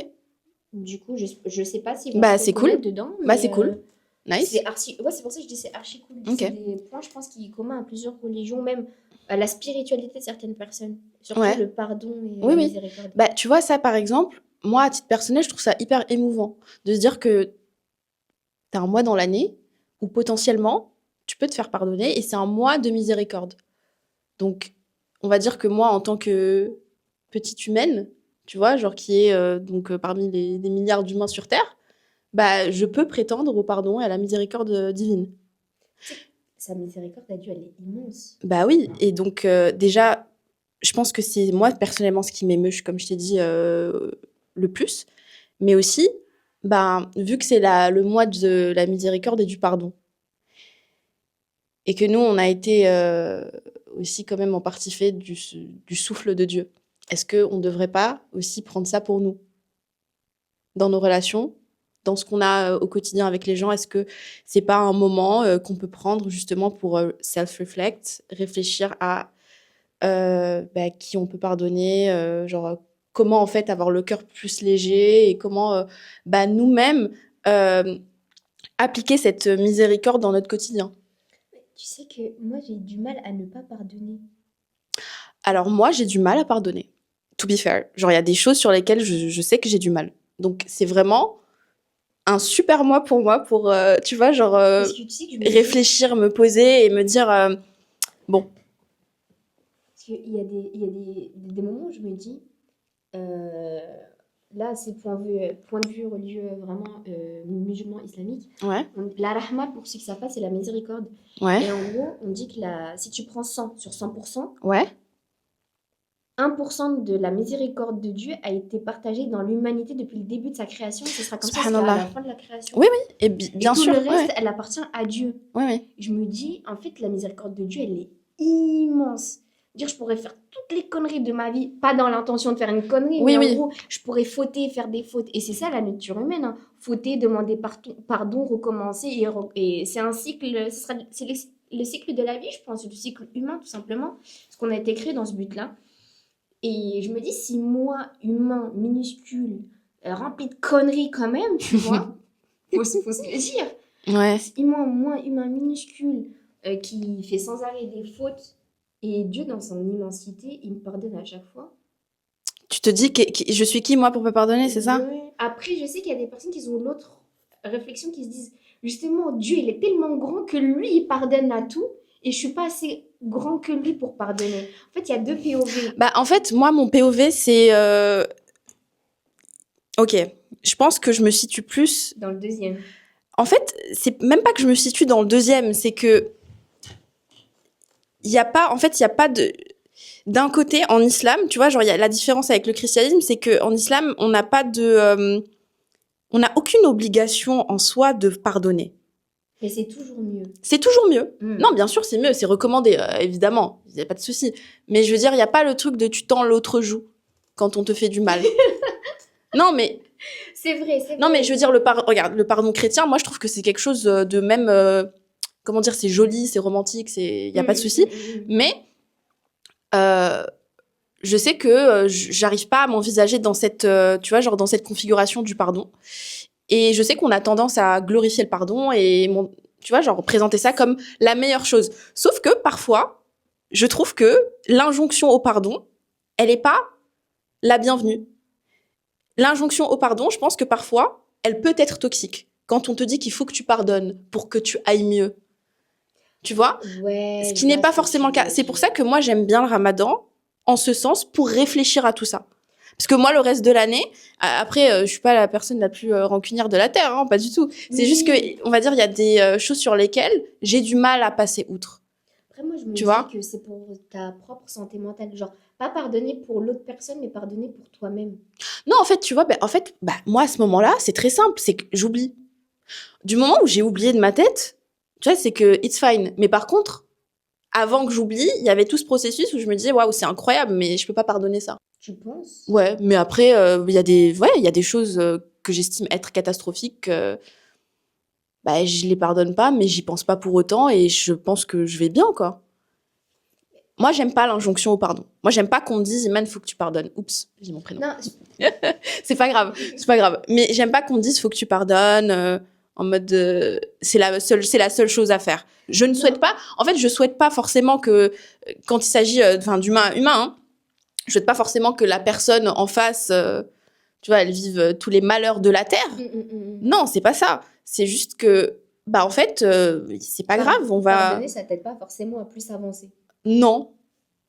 Speaker 2: Du coup, je sais pas s'ils vont se
Speaker 1: bah, c'est cool.
Speaker 2: reconnaître dedans,
Speaker 1: Bah,
Speaker 2: mais
Speaker 1: c'est cool.
Speaker 2: c'est
Speaker 1: Nice.
Speaker 2: archi... Ouais, c'est pour ça que je dis c'est archi cool.
Speaker 1: Ok.
Speaker 2: C'est des points, je pense, qui sont communs à plusieurs religions, même à la spiritualité de certaines personnes. Surtout
Speaker 1: Ouais.
Speaker 2: le pardon et
Speaker 1: Oui,
Speaker 2: la
Speaker 1: oui.
Speaker 2: miséricorde.
Speaker 1: Bah, tu vois, ça, par exemple, moi, à titre personnel, je trouve ça hyper émouvant de se dire que t'as un mois dans l'année où potentiellement, tu peux te faire pardonner et c'est un mois de miséricorde. Donc, on va dire que moi, en tant que petite humaine, tu vois, genre qui est parmi les milliards d'humains sur Terre, bah, je peux prétendre au pardon et à la miséricorde divine.
Speaker 2: Tu sais, sa miséricorde à Dieu, elle est immense.
Speaker 1: Bah oui, et donc déjà, je pense que c'est moi personnellement ce qui m'émeut, comme je t'ai dit, le plus. Mais aussi, bah, vu que c'est le mois de la miséricorde et du pardon, et que nous, on a été aussi quand même en partie fait du souffle de Dieu, est-ce qu'on ne devrait pas aussi prendre ça pour nous, dans nos relations, dans ce qu'on a au quotidien avec les gens? Est-ce que c'est pas un moment qu'on peut prendre justement pour self-reflect, réfléchir à bah, qui on peut pardonner, comment en fait avoir le cœur plus léger et comment bah, nous-mêmes euh, appliquer cette miséricorde dans notre quotidien.
Speaker 2: Tu sais que moi, j'ai du mal à ne pas pardonner.
Speaker 1: Alors moi, j'ai du mal à pardonner, to be fair. Genre, il y a des choses sur lesquelles je sais que j'ai du mal. Donc, c'est vraiment un super mois pour moi pour, tu vois,
Speaker 2: Parce que tu sais que je me dis,
Speaker 1: réfléchir, me poser et me dire, bon,
Speaker 2: parce qu'il y a des moments où je me dis, euh, là, c'est point de vue religieux vraiment musulman islamique.
Speaker 1: ouais,
Speaker 2: La rahma, pour ceux qui savent pas, c'est la miséricorde.
Speaker 1: ouais,
Speaker 2: Et en gros, on dit que si tu prends 100 sur 100%,
Speaker 1: ouais,
Speaker 2: 1% de la miséricorde de Dieu a été partagé dans l'humanité depuis le début de sa création. Ce sera comme ça jusqu'à
Speaker 1: subhanallah.
Speaker 2: la fin de la création.
Speaker 1: Oui, oui, et
Speaker 2: Et
Speaker 1: bien
Speaker 2: tout
Speaker 1: sûr,
Speaker 2: le
Speaker 1: ouais,
Speaker 2: reste,
Speaker 1: ouais,
Speaker 2: elle appartient à Dieu.
Speaker 1: ouais, ouais.
Speaker 2: Je me dis, en fait, la miséricorde de Dieu, elle est immense. Dire, je pourrais faire toutes les conneries de ma vie, pas dans l'intention de faire une connerie,
Speaker 1: Oui,
Speaker 2: mais en
Speaker 1: oui,
Speaker 2: gros, je pourrais fauter, faire des fautes. Et c'est ça la nature humaine, hein. Fauter, demander pardon, recommencer. Et c'est un cycle, c'est le cycle de la vie, je pense, le cycle humain, tout simplement. Parce qu'on a été créé dans ce but-là. Et je me dis, si moi, humain, minuscule, rempli de conneries quand même, tu vois, faut se le dire.
Speaker 1: ouais.
Speaker 2: Moi, humain minuscule, qui fait sans arrêt des fautes, et Dieu, dans son immensité, il me pardonne à chaque fois.
Speaker 1: Tu te dis que je suis qui moi pour me pardonner, c'est ça?
Speaker 2: Ouais. Après, je sais qu'il y a des personnes qui ont l'autre réflexion, qui se disent, justement, Dieu, il est tellement grand que lui, il pardonne à tout, et je suis pas assez grand que lui pour pardonner. En fait, il y a deux POV.
Speaker 1: Bah en fait, moi mon POV c'est OK, je pense que je me situe plus.
Speaker 2: Dans le deuxième.
Speaker 1: En fait, c'est même pas que je me situe dans le deuxième, c'est que il y a pas de d'un côté en islam, tu vois, genre il y a la différence avec le christianisme, c'est que en islam, on n'a pas on n'a aucune obligation en soi de pardonner.
Speaker 2: Mais c'est toujours mieux.
Speaker 1: C'est toujours mieux.
Speaker 2: Mm.
Speaker 1: Non, bien sûr, c'est mieux, c'est recommandé, évidemment, il n'y a pas de souci. Mais je veux dire, il n'y a pas le truc de tu tends l'autre joue quand on te fait du mal. Non, mais
Speaker 2: C'est vrai, c'est vrai.
Speaker 1: non, mais je veux dire, regarde, le pardon chrétien, moi, je trouve que c'est quelque chose de même, comment dire, c'est joli, c'est romantique, il n'y a pas de souci. Mais euh, je sais que j'arrive pas à m'envisager dans cette, tu vois, genre dans cette configuration du pardon. Et je sais qu'on a tendance à glorifier le pardon et, tu vois, genre présenter ça comme la meilleure chose. Sauf que parfois, je trouve que l'injonction au pardon, elle est pas la bienvenue. L'injonction au pardon, je pense que parfois, elle peut être toxique. Quand on te dit qu'il faut que tu pardonnes pour que tu ailles mieux. Tu vois?
Speaker 2: Ouais,
Speaker 1: Ce
Speaker 2: je
Speaker 1: qui n'est
Speaker 2: vois
Speaker 1: pas
Speaker 2: ce que
Speaker 1: forcément le
Speaker 2: tu
Speaker 1: cas.
Speaker 2: veux
Speaker 1: C'est pour
Speaker 2: dire.
Speaker 1: ça que moi, j'aime bien le ramadan, en ce sens, pour réfléchir à tout ça. Parce que moi, le reste de l'année, après, je suis pas la personne la plus rancunière de la Terre, hein, pas du tout. C'est juste que,
Speaker 2: Oui.
Speaker 1: on va dire, il y a des choses sur lesquelles j'ai du mal à passer outre.
Speaker 2: Après, moi, je me
Speaker 1: Tu
Speaker 2: dis
Speaker 1: vois?
Speaker 2: que c'est pour ta propre santé mentale. Genre, pas pardonner pour l'autre personne, mais pardonner pour toi-même.
Speaker 1: Non, en fait, tu vois, moi, à ce moment-là, c'est très simple, c'est que j'oublie. Du moment où j'ai oublié de ma tête, tu vois, c'est que it's fine. Mais par contre, avant que j'oublie, il y avait tout ce processus où je me disais, waouh, c'est incroyable, mais je peux pas pardonner ça.
Speaker 2: Tu penses?
Speaker 1: Ouais, mais après, il y a des choses que j'estime être catastrophiques. Bah, je les pardonne pas, mais j'y pense pas pour autant et je pense que je vais bien, quoi. Moi, j'aime pas l'injonction au pardon. Moi, j'aime pas qu'on me dise, Iman, faut que tu pardonnes. Oups, j'ai mon prénom.
Speaker 2: Non,
Speaker 1: C'est pas grave, c'est pas grave. Mais j'aime pas qu'on me dise, faut que tu pardonnes, en mode, c'est la seule chose à faire. Je ne souhaite pas, en fait, je souhaite pas forcément que, quand il s'agit, d'humain à humain, hein, je souhaite pas forcément que la personne en face, tu vois, elle vive tous les malheurs de la terre. Non, c'est pas ça. C'est juste que, bah, en fait, c'est pas grave, on va.
Speaker 2: Pardonner, ça t'aide pas forcément à plus avancer.
Speaker 1: Non.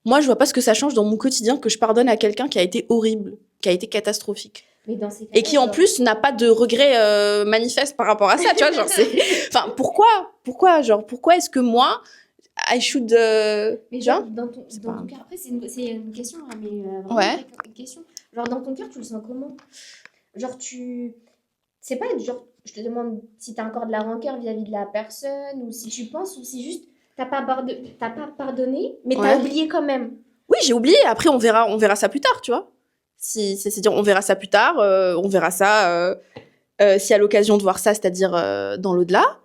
Speaker 1: Moi, je vois pas ce que ça change dans mon quotidien que je pardonne à quelqu'un qui a été horrible, qui a été catastrophique.
Speaker 2: Mais dans ces cas-là,
Speaker 1: Et qui, en plus, n'a pas de regret manifeste par rapport à ça, tu vois, genre, c'est... Enfin, pourquoi est-ce que moi, I should...
Speaker 2: Mais
Speaker 1: genre,
Speaker 2: genre, dans ton cœur, après, c'est une question, hein, mais vraiment
Speaker 1: Ouais.
Speaker 2: une question. Genre, dans ton cœur, tu le sens comment? Genre, c'est pas genre, je te demande si t'as encore de la rancœur vis-à-vis de la personne, ou si tu penses, ou si juste t'as pas pardonné, mais t'as
Speaker 1: Ouais.
Speaker 2: oublié quand même.
Speaker 1: Oui, j'ai oublié. Après, on verra ça plus tard, tu vois. C'est-à-dire, on verra ça plus tard. On verra ça si à l'occasion de voir ça, c'est-à-dire dans l'au-delà.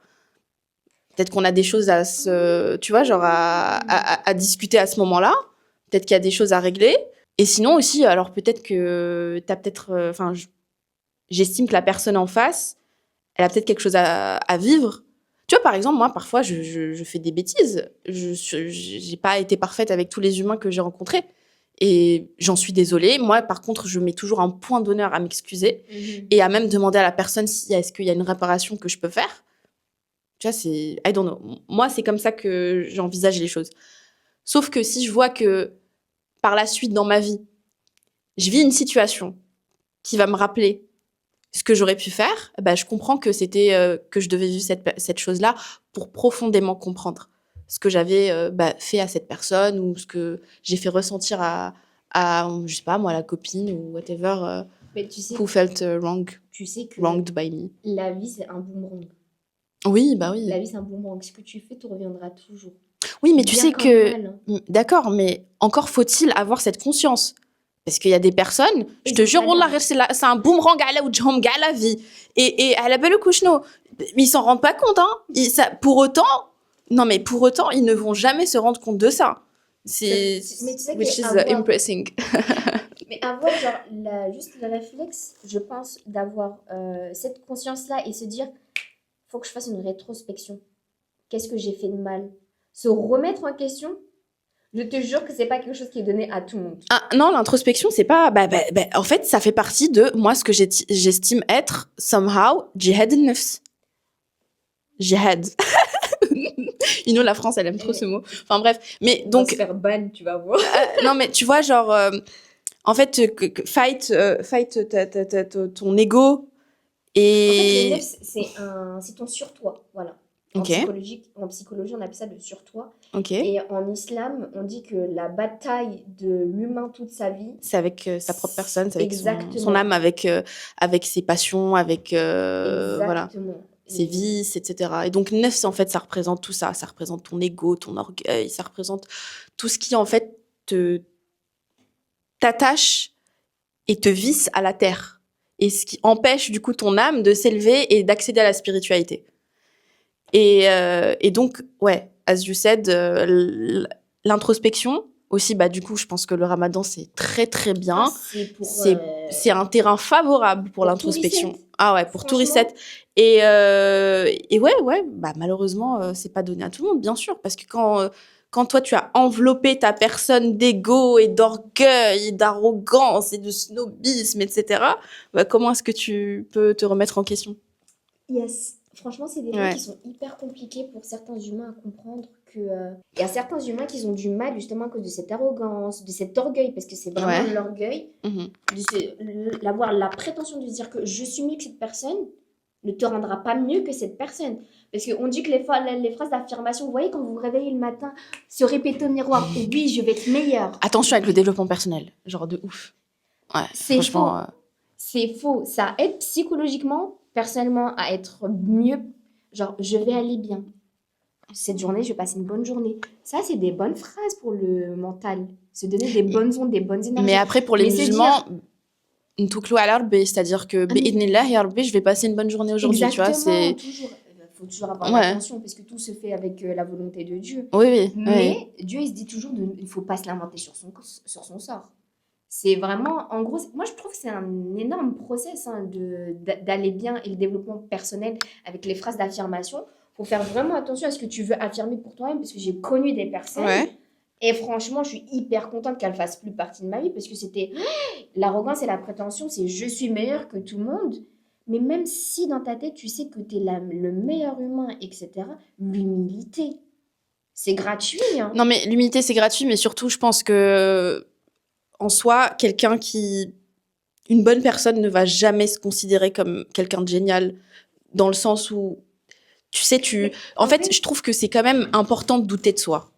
Speaker 1: Peut-être qu'on a des choses à se, tu vois, genre à discuter à ce moment-là. Peut-être qu'il y a des choses à régler. Et sinon aussi, alors peut-être que t'as peut-être, enfin, j'estime que la personne en face, elle a peut-être quelque chose à vivre. Tu vois, par exemple, moi, parfois, je fais des bêtises. J'ai pas été parfaite avec tous les humains que j'ai rencontrés. Et j'en suis désolée. Moi, par contre, je mets toujours un point d'honneur à m'excuser et à même demander à la personne si est-ce qu'il y a une réparation que je peux faire. Tu vois, c'est... I don't know. Moi, c'est comme ça que j'envisage les choses. Sauf que si je vois que, par la suite, dans ma vie, je vis une situation qui va me rappeler ce que j'aurais pu faire, bah, je comprends que que je devais vivre cette chose-là pour profondément comprendre ce que j'avais fait à cette personne ou ce que j'ai fait ressentir je sais pas moi, la copine ou whatever
Speaker 2: Mais tu sais,
Speaker 1: who felt
Speaker 2: tu sais que
Speaker 1: wronged by me.
Speaker 2: la vie, c'est un boomerang.
Speaker 1: Oui, bah oui.
Speaker 2: La vie, c'est un boomerang. Ce que tu fais te reviendra toujours.
Speaker 1: Oui, mais tu
Speaker 2: Bien
Speaker 1: sais
Speaker 2: comme
Speaker 1: que...
Speaker 2: mal, hein.
Speaker 1: D'accord, mais encore faut-il avoir cette conscience. Parce qu'il y a des personnes, je te jure,
Speaker 2: Exactement.
Speaker 1: wallah, c'est un boomerang à la vie. Et à la belle couche-no. Ils s'en rendent pas compte, hein. Pour autant, non, mais pour autant, ils ne vont jamais se rendre compte de ça.
Speaker 2: Mais tu sais
Speaker 1: Which is
Speaker 2: qu'avoir
Speaker 1: impressing.
Speaker 2: mais avoir genre juste le réflexe, je pense, d'avoir cette conscience-là et se dire, faut que je fasse une rétrospection. Qu'est-ce que j'ai fait de mal? Se remettre en question, je te jure que c'est pas quelque chose qui est donné à tout le monde.
Speaker 1: Ah, non, l'introspection, c'est pas. En fait, ça fait partie de moi, ce que j'estime être somehow jihad al-nafs. Jihad. La France, elle aime trop ce mot. Enfin bref. Mais
Speaker 2: On va
Speaker 1: donc.
Speaker 2: se faire ban, tu vas voir.
Speaker 1: Non, mais tu vois, genre. En fait, fight ton ego
Speaker 2: En fait, le
Speaker 1: et.
Speaker 2: nefs, c'est ton surtoi, voilà.
Speaker 1: Ok,
Speaker 2: En psychologie, on appelle ça le surtoi.
Speaker 1: ok.
Speaker 2: Et en islam, on dit que la bataille de l'humain toute sa vie,
Speaker 1: C'est avec sa propre personne, c'est avec
Speaker 2: exactement.
Speaker 1: son âme, avec ses passions, avec voilà,
Speaker 2: Exactement.
Speaker 1: ses vices, etc. Et donc, neuf, en fait, ça représente tout ça. Ça représente ton ego, ton orgueil, ça représente tout ce qui, en fait, t'attache et te visse à la terre. Et ce qui empêche, du coup, ton âme de s'élever et d'accéder à la spiritualité. Et donc, ouais, as you said, l'introspection aussi, bah, du coup, je pense que le ramadan, c'est très, très bien. C'est un terrain favorable pour l'introspection. Ah ouais, pour tout reset. Et ouais, bah, malheureusement, c'est pas donné à tout le monde, bien sûr, parce que quand toi, tu as enveloppé ta personne d'ego et d'orgueil, d'arrogance et de snobisme, etc., bah, comment est-ce que tu peux te remettre en question?
Speaker 2: Yes. Franchement, c'est des trucs qui sont hyper compliqués pour certains humains à comprendre que il y a certains humains qui ont du mal justement à cause de cette arrogance, de cet orgueil, parce que c'est vraiment l'orgueil, d'avoir la prétention de dire que je suis mieux que cette personne ne te rendra pas mieux que cette personne. Parce qu'on dit que les phrases d'affirmation, vous voyez, quand vous vous réveillez le matin, se répéter au miroir, oui, je vais être meilleur.
Speaker 1: Attention avec le développement personnel, genre de ouf. Ouais,
Speaker 2: c'est faux. C'est faux. Ça aide psychologiquement, personnellement, à être mieux. Genre, je vais aller bien. cette journée, je vais passer une bonne journée. Ça, c'est des bonnes phrases pour le mental. Se donner des bonnes ondes, des bonnes énergies.
Speaker 1: Mais après, pour les
Speaker 2: Mais se
Speaker 1: musulmans,
Speaker 2: dire,
Speaker 1: ntouklu ala rabbi, c'est-à-dire que,
Speaker 2: ah, mais
Speaker 1: bi'idhnillah, ya rabbi, je vais passer une bonne journée aujourd'hui, tu vois,
Speaker 2: exactement,
Speaker 1: c'est...
Speaker 2: toujours. Il faut toujours avoir
Speaker 1: Ouais,
Speaker 2: l'intention, parce que tout se fait avec la volonté de Dieu.
Speaker 1: oui, oui, oui.
Speaker 2: Mais Dieu, il se dit toujours, il ne faut pas se lamenter sur son sort. C'est vraiment, en gros, moi je trouve que c'est un énorme process hein, d'aller bien et le développement personnel avec les phrases d'affirmation. Il faut faire vraiment attention à ce que tu veux affirmer pour toi-même, parce que j'ai connu des personnes,
Speaker 1: Ouais.
Speaker 2: et franchement, je suis hyper contente qu'elles fassent plus partie de ma vie, parce que c'était l'arrogance et la prétention, c'est je suis meilleure que tout le monde. Mais même si dans ta tête, tu sais que tu es le meilleur humain, etc., l'humilité, c'est gratuit, hein.
Speaker 1: Non, mais l'humilité, c'est gratuit, mais surtout, je pense que, en soi, une bonne personne ne va jamais se considérer comme quelqu'un de génial, dans le sens où, tu sais,
Speaker 2: Mais
Speaker 1: en
Speaker 2: en
Speaker 1: fait,
Speaker 2: fait,
Speaker 1: je trouve que c'est quand même important de douter de soi.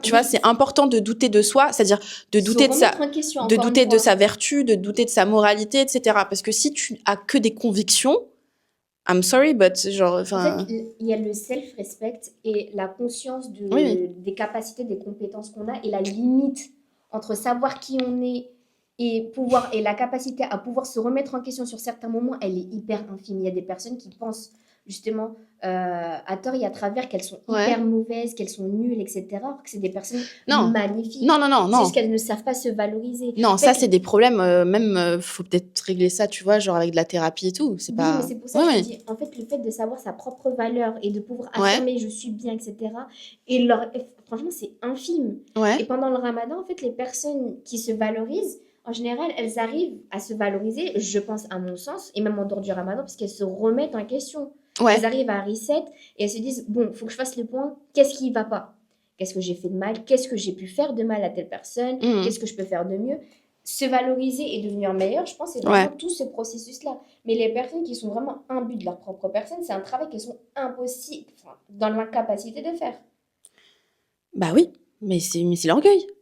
Speaker 1: Tu vois,
Speaker 2: oui,
Speaker 1: c'est important de douter de soi, c'est-à-dire de
Speaker 2: se
Speaker 1: douter
Speaker 2: remettre en question,
Speaker 1: de
Speaker 2: encore une
Speaker 1: douter de sa
Speaker 2: fois.
Speaker 1: vertu, de douter de sa moralité, etc. Parce que si tu as que des convictions, I'm sorry, but genre,
Speaker 2: En fait,
Speaker 1: enfin,
Speaker 2: il y a le self-respect et la conscience
Speaker 1: oui, oui.
Speaker 2: des capacités, des compétences qu'on a et la limite entre savoir qui on est et la capacité à pouvoir se remettre en question sur certains moments, elle est hyper infime. Il y a des personnes qui pensent justement à tort et à travers qu'elles sont
Speaker 1: Ouais.
Speaker 2: hyper mauvaises, qu'elles sont nulles, etc. Alors que c'est des personnes
Speaker 1: Non,
Speaker 2: magnifiques.
Speaker 1: non, non, non,
Speaker 2: C'est juste
Speaker 1: non.
Speaker 2: qu'elles ne savent pas se valoriser.
Speaker 1: Non,
Speaker 2: En
Speaker 1: ça,
Speaker 2: fait,
Speaker 1: c'est des problèmes, même, faut peut-être régler ça, tu vois, genre avec de la thérapie et tout. C'est
Speaker 2: oui, mais
Speaker 1: pas.
Speaker 2: c'est pour ça
Speaker 1: Ouais,
Speaker 2: que je te
Speaker 1: ouais.
Speaker 2: dis, en fait, le fait de savoir sa propre valeur et de pouvoir
Speaker 1: Ouais,
Speaker 2: affirmer je suis bien, etc. Franchement, c'est infime. Et
Speaker 1: ouais.
Speaker 2: pendant le ramadan, en fait, les personnes qui se valorisent, en général, elles arrivent à se valoriser, je pense à mon sens, et même en dehors du ramadan, parce qu'elles se remettent en question. Elles
Speaker 1: Ouais.
Speaker 2: arrivent à reset et elles se disent, bon, il faut que je fasse le point, qu'est-ce qui ne va pas? Qu'est-ce que j'ai fait de mal? Qu'est-ce que j'ai pu faire de mal à telle personne?
Speaker 1: Mhm.
Speaker 2: Qu'est-ce que je peux faire de mieux? Se valoriser et devenir meilleur, je pense, c'est
Speaker 1: Ouais.
Speaker 2: vraiment tout ce processus-là. Mais les personnes qui sont vraiment imbues de leur propre personne, c'est un travail qu'elles sont impossibles, enfin, dans l'incapacité de faire.
Speaker 1: Bah oui, mais c'est l'orgueil, tout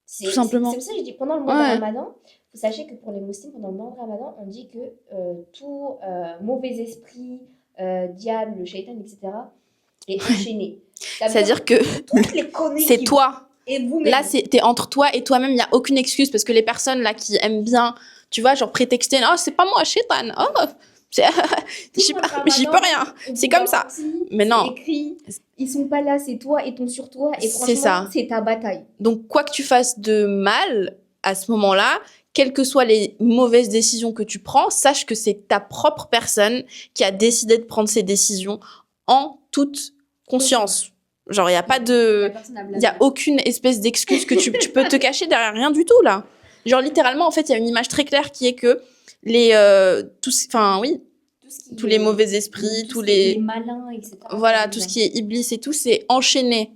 Speaker 2: C'est
Speaker 1: simplement.
Speaker 2: pour ça que je dis, pendant le mois de
Speaker 1: Ouais.
Speaker 2: Ramadan, vous sachez que pour les musulmans, pendant le mois de Ramadan, on dit que tout mauvais esprit, diable, le shaitan, etc., est enchaîné. Ça veut dire
Speaker 1: C'est-à-dire que
Speaker 2: toutes les conneries
Speaker 1: c'est
Speaker 2: qui vous...
Speaker 1: toi.
Speaker 2: Et
Speaker 1: Là,
Speaker 2: vous-même.
Speaker 1: t'es entre toi et toi-même, il n'y a aucune excuse parce que les personnes là qui aiment bien, tu vois, genre prétexter, oh, c'est pas moi, shaitan, oh, c'est- je
Speaker 2: Tout
Speaker 1: sais pas,
Speaker 2: votre
Speaker 1: j'y peux
Speaker 2: ramadan,
Speaker 1: rien,
Speaker 2: on
Speaker 1: c'est
Speaker 2: vous
Speaker 1: comme
Speaker 2: a
Speaker 1: ça.
Speaker 2: menti,
Speaker 1: Mais
Speaker 2: c'est
Speaker 1: non,
Speaker 2: écrit, ils sont pas là, c'est toi et ton sur toi, et
Speaker 1: c'est
Speaker 2: franchement,
Speaker 1: ça.
Speaker 2: c'est ta bataille.
Speaker 1: Donc, quoi que tu fasses de mal à ce moment-là, quelles que soient les mauvaises décisions que tu prends, sache que c'est ta propre personne qui a décidé de prendre ces décisions en toute conscience. Genre, il n'y a pas
Speaker 2: Il y a
Speaker 1: de...
Speaker 2: personne à
Speaker 1: Il n'y a
Speaker 2: blâmer.
Speaker 1: aucune espèce d'excuse que tu peux te cacher derrière rien du tout, là. Genre, littéralement, en fait, il y a une image très claire qui est que enfin, oui,
Speaker 2: Tout ce qui
Speaker 1: tous les
Speaker 2: est,
Speaker 1: mauvais
Speaker 2: oui,
Speaker 1: esprits,
Speaker 2: tout
Speaker 1: tous
Speaker 2: ce qui est les
Speaker 1: les...
Speaker 2: malins, etc., sont
Speaker 1: Voilà, tout ce
Speaker 2: là-dedans.
Speaker 1: qui est iblis et tout, c'est enchaîné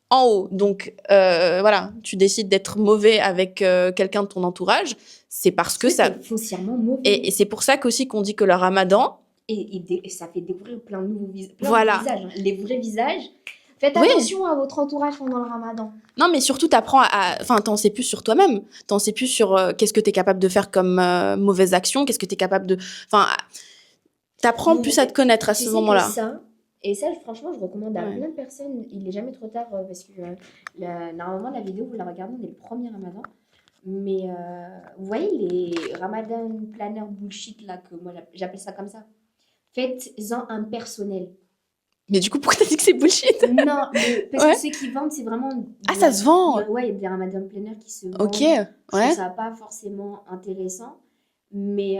Speaker 1: en haut. Donc, voilà, tu décides d'être mauvais avec quelqu'un de ton entourage, c'est parce que
Speaker 2: Parce que
Speaker 1: ça...
Speaker 2: t'es foncièrement mauvais.
Speaker 1: Et c'est pour ça qu'aussi qu'on dit que le ramadan,
Speaker 2: Et ça fait découvrir plein de plein de
Speaker 1: voilà.
Speaker 2: visages, hein. Les vrais visages. Faites
Speaker 1: Oui,
Speaker 2: attention à votre entourage pendant le ramadan.
Speaker 1: non, mais surtout, enfin, t'en sais plus sur toi-même. T'en sais plus sur qu'est-ce que t'es capable de faire comme mauvaise action, qu'est-ce que t'es capable de... Enfin, t'apprends plus à te connaître à
Speaker 2: Tu
Speaker 1: ce
Speaker 2: sais que
Speaker 1: moment-là.
Speaker 2: ça, et ça, franchement, je recommande à
Speaker 1: Ouais.
Speaker 2: plein de personnes. Il n'est jamais trop tard parce que normalement, la vidéo, vous la regardez dès le premier ramadan. Mais vous voyez les ramadan planner bullshit là, que moi j'appelle ça comme ça. Faites-en un personnel.
Speaker 1: Mais du coup, pourquoi t'as dit que c'est bullshit?
Speaker 2: Non, parce
Speaker 1: Ouais.
Speaker 2: que ceux qui vendent, c'est vraiment.
Speaker 1: Ah, ça se vend.
Speaker 2: Ouais, il y a des ramadan planners qui se
Speaker 1: Ok,
Speaker 2: vendent. Je trouve
Speaker 1: ouais,
Speaker 2: ça pas forcément intéressant. Mais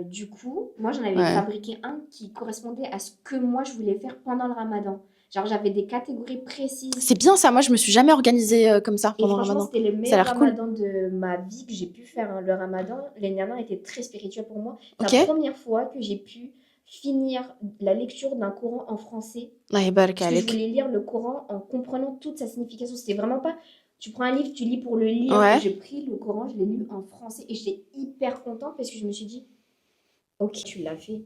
Speaker 2: du coup, moi j'en avais
Speaker 1: ouais.
Speaker 2: fabriqué un qui correspondait à ce que moi je voulais faire pendant le ramadan. Genre j'avais des catégories précises.
Speaker 1: C'est bien ça, moi je me suis jamais organisée comme ça
Speaker 2: Et
Speaker 1: pendant le
Speaker 2: franchement,
Speaker 1: ramadan.
Speaker 2: c'était le
Speaker 1: Ça a
Speaker 2: meilleur
Speaker 1: l'air cool.
Speaker 2: ramadan de ma vie que j'ai pu faire, hein. Le ramadan, l'année dernière, était très spirituel pour moi. C'est
Speaker 1: Ok.
Speaker 2: la première fois que j'ai pu finir la lecture d'un Coran en français.
Speaker 1: Allah yabarak
Speaker 2: Parce que je
Speaker 1: alek.
Speaker 2: voulais lire le Coran en comprenant toute sa signification. C'était vraiment pas, tu prends un livre, tu lis pour le lire.
Speaker 1: Ouais.
Speaker 2: J'ai pris le Coran, je l'ai lu en français et j'étais hyper contente parce que je me suis dit, ok, tu l'as fait.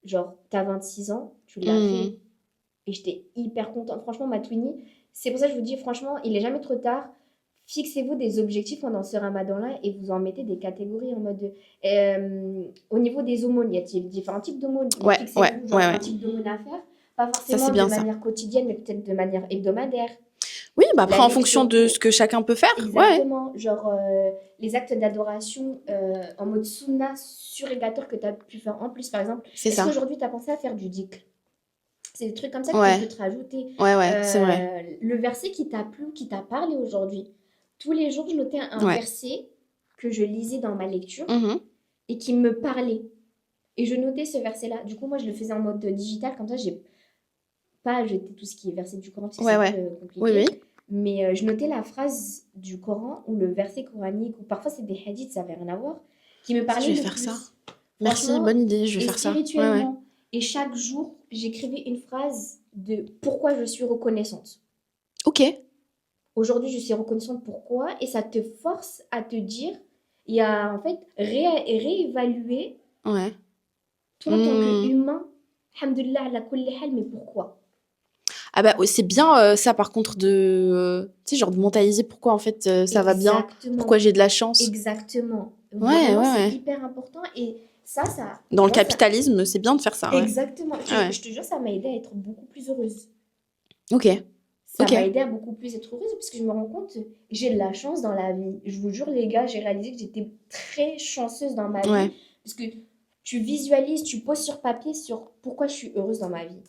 Speaker 2: Genre, t'as 26 ans, tu l'as
Speaker 1: Hmm.
Speaker 2: fait. Et j'étais hyper contente. Franchement, ma Twinnie, c'est pour ça que je vous dis, franchement, il est jamais trop tard. Fixez-vous des objectifs pendant ce ramadan-là et vous en mettez des catégories en mode au niveau des aumônes, il y a différents types d'aumônes. Mais
Speaker 1: Ouais, ouais,
Speaker 2: fixez-vous genre
Speaker 1: ouais,
Speaker 2: un
Speaker 1: ouais.
Speaker 2: type d'aumône à faire. Pas
Speaker 1: Ça,
Speaker 2: forcément
Speaker 1: c'est
Speaker 2: de
Speaker 1: bien ça.
Speaker 2: manière quotidienne, mais peut-être de manière hebdomadaire.
Speaker 1: Oui, bah après,
Speaker 2: La
Speaker 1: en fonction
Speaker 2: lecture,
Speaker 1: de ce que chacun peut faire. Ouais,
Speaker 2: exactement. Genre, les actes d'adoration en mode sunna surégateur que tu as pu faire en plus, par exemple.
Speaker 1: c'est
Speaker 2: Est-ce
Speaker 1: ça.
Speaker 2: qu'aujourd'hui, tu as pensé à faire du dhikr? C'est des trucs comme ça que tu
Speaker 1: Ouais,
Speaker 2: peux te rajouter.
Speaker 1: ouais, c'est vrai.
Speaker 2: Le verset qui t'a plu, qui t'a parlé aujourd'hui. Tous les jours, je notais un
Speaker 1: Ouais.
Speaker 2: verset que je lisais dans ma lecture
Speaker 1: Mhm.
Speaker 2: et qui me parlait. Et je notais ce verset-là. Du coup, moi, je le faisais en mode digital, comme ça, j'ai pas jeté tout ce qui est verset du Coran, parce que c'est
Speaker 1: Ouais,
Speaker 2: un peu
Speaker 1: ouais. Oui,
Speaker 2: compliqué.
Speaker 1: oui.
Speaker 2: Mais je notais la phrase du Coran ou le verset coranique, ou parfois c'est des hadiths, ça n'avait rien à voir, qui me
Speaker 1: Je
Speaker 2: parlait
Speaker 1: vais
Speaker 2: le
Speaker 1: faire ça.
Speaker 2: plus.
Speaker 1: Merci,
Speaker 2: Franchement,
Speaker 1: bonne idée, je vais
Speaker 2: et
Speaker 1: faire ça. Ouais, ouais.
Speaker 2: spirituellement. Et chaque jour, j'écrivais une phrase de pourquoi je suis reconnaissante.
Speaker 1: Ok.
Speaker 2: Aujourd'hui, je suis reconnaissante pourquoi, et ça te force à te dire, et à en fait réévaluer
Speaker 1: Ouais.
Speaker 2: toi en tant
Speaker 1: Hmm.
Speaker 2: qu'humain, alhamdoulilah ala kulli hal, mais pourquoi?
Speaker 1: Ah bah ouais, c'est bien ça par contre tu sais, genre de mentaliser pourquoi en fait ça va bien, pourquoi
Speaker 2: Exactement,
Speaker 1: j'ai de la chance.
Speaker 2: exactement.
Speaker 1: Ouais,
Speaker 2: Vraiment,
Speaker 1: ouais,
Speaker 2: c'est
Speaker 1: ouais.
Speaker 2: hyper important, et ça,
Speaker 1: Dans le
Speaker 2: moi, ça,
Speaker 1: capitalisme, c'est bien de faire ça, ouais.
Speaker 2: exactement.
Speaker 1: Ah ouais.
Speaker 2: Je te jure, ça m'a aidé à être beaucoup plus heureuse.
Speaker 1: Ok,
Speaker 2: Ça
Speaker 1: ok.
Speaker 2: m'a aidé à beaucoup plus être heureuse parce que je me rends compte que j'ai de la chance dans la vie. Je vous jure, les gars, j'ai réalisé que j'étais très chanceuse dans ma vie
Speaker 1: Ouais.
Speaker 2: parce que tu visualises, tu poses sur papier sur pourquoi je suis heureuse dans ma vie.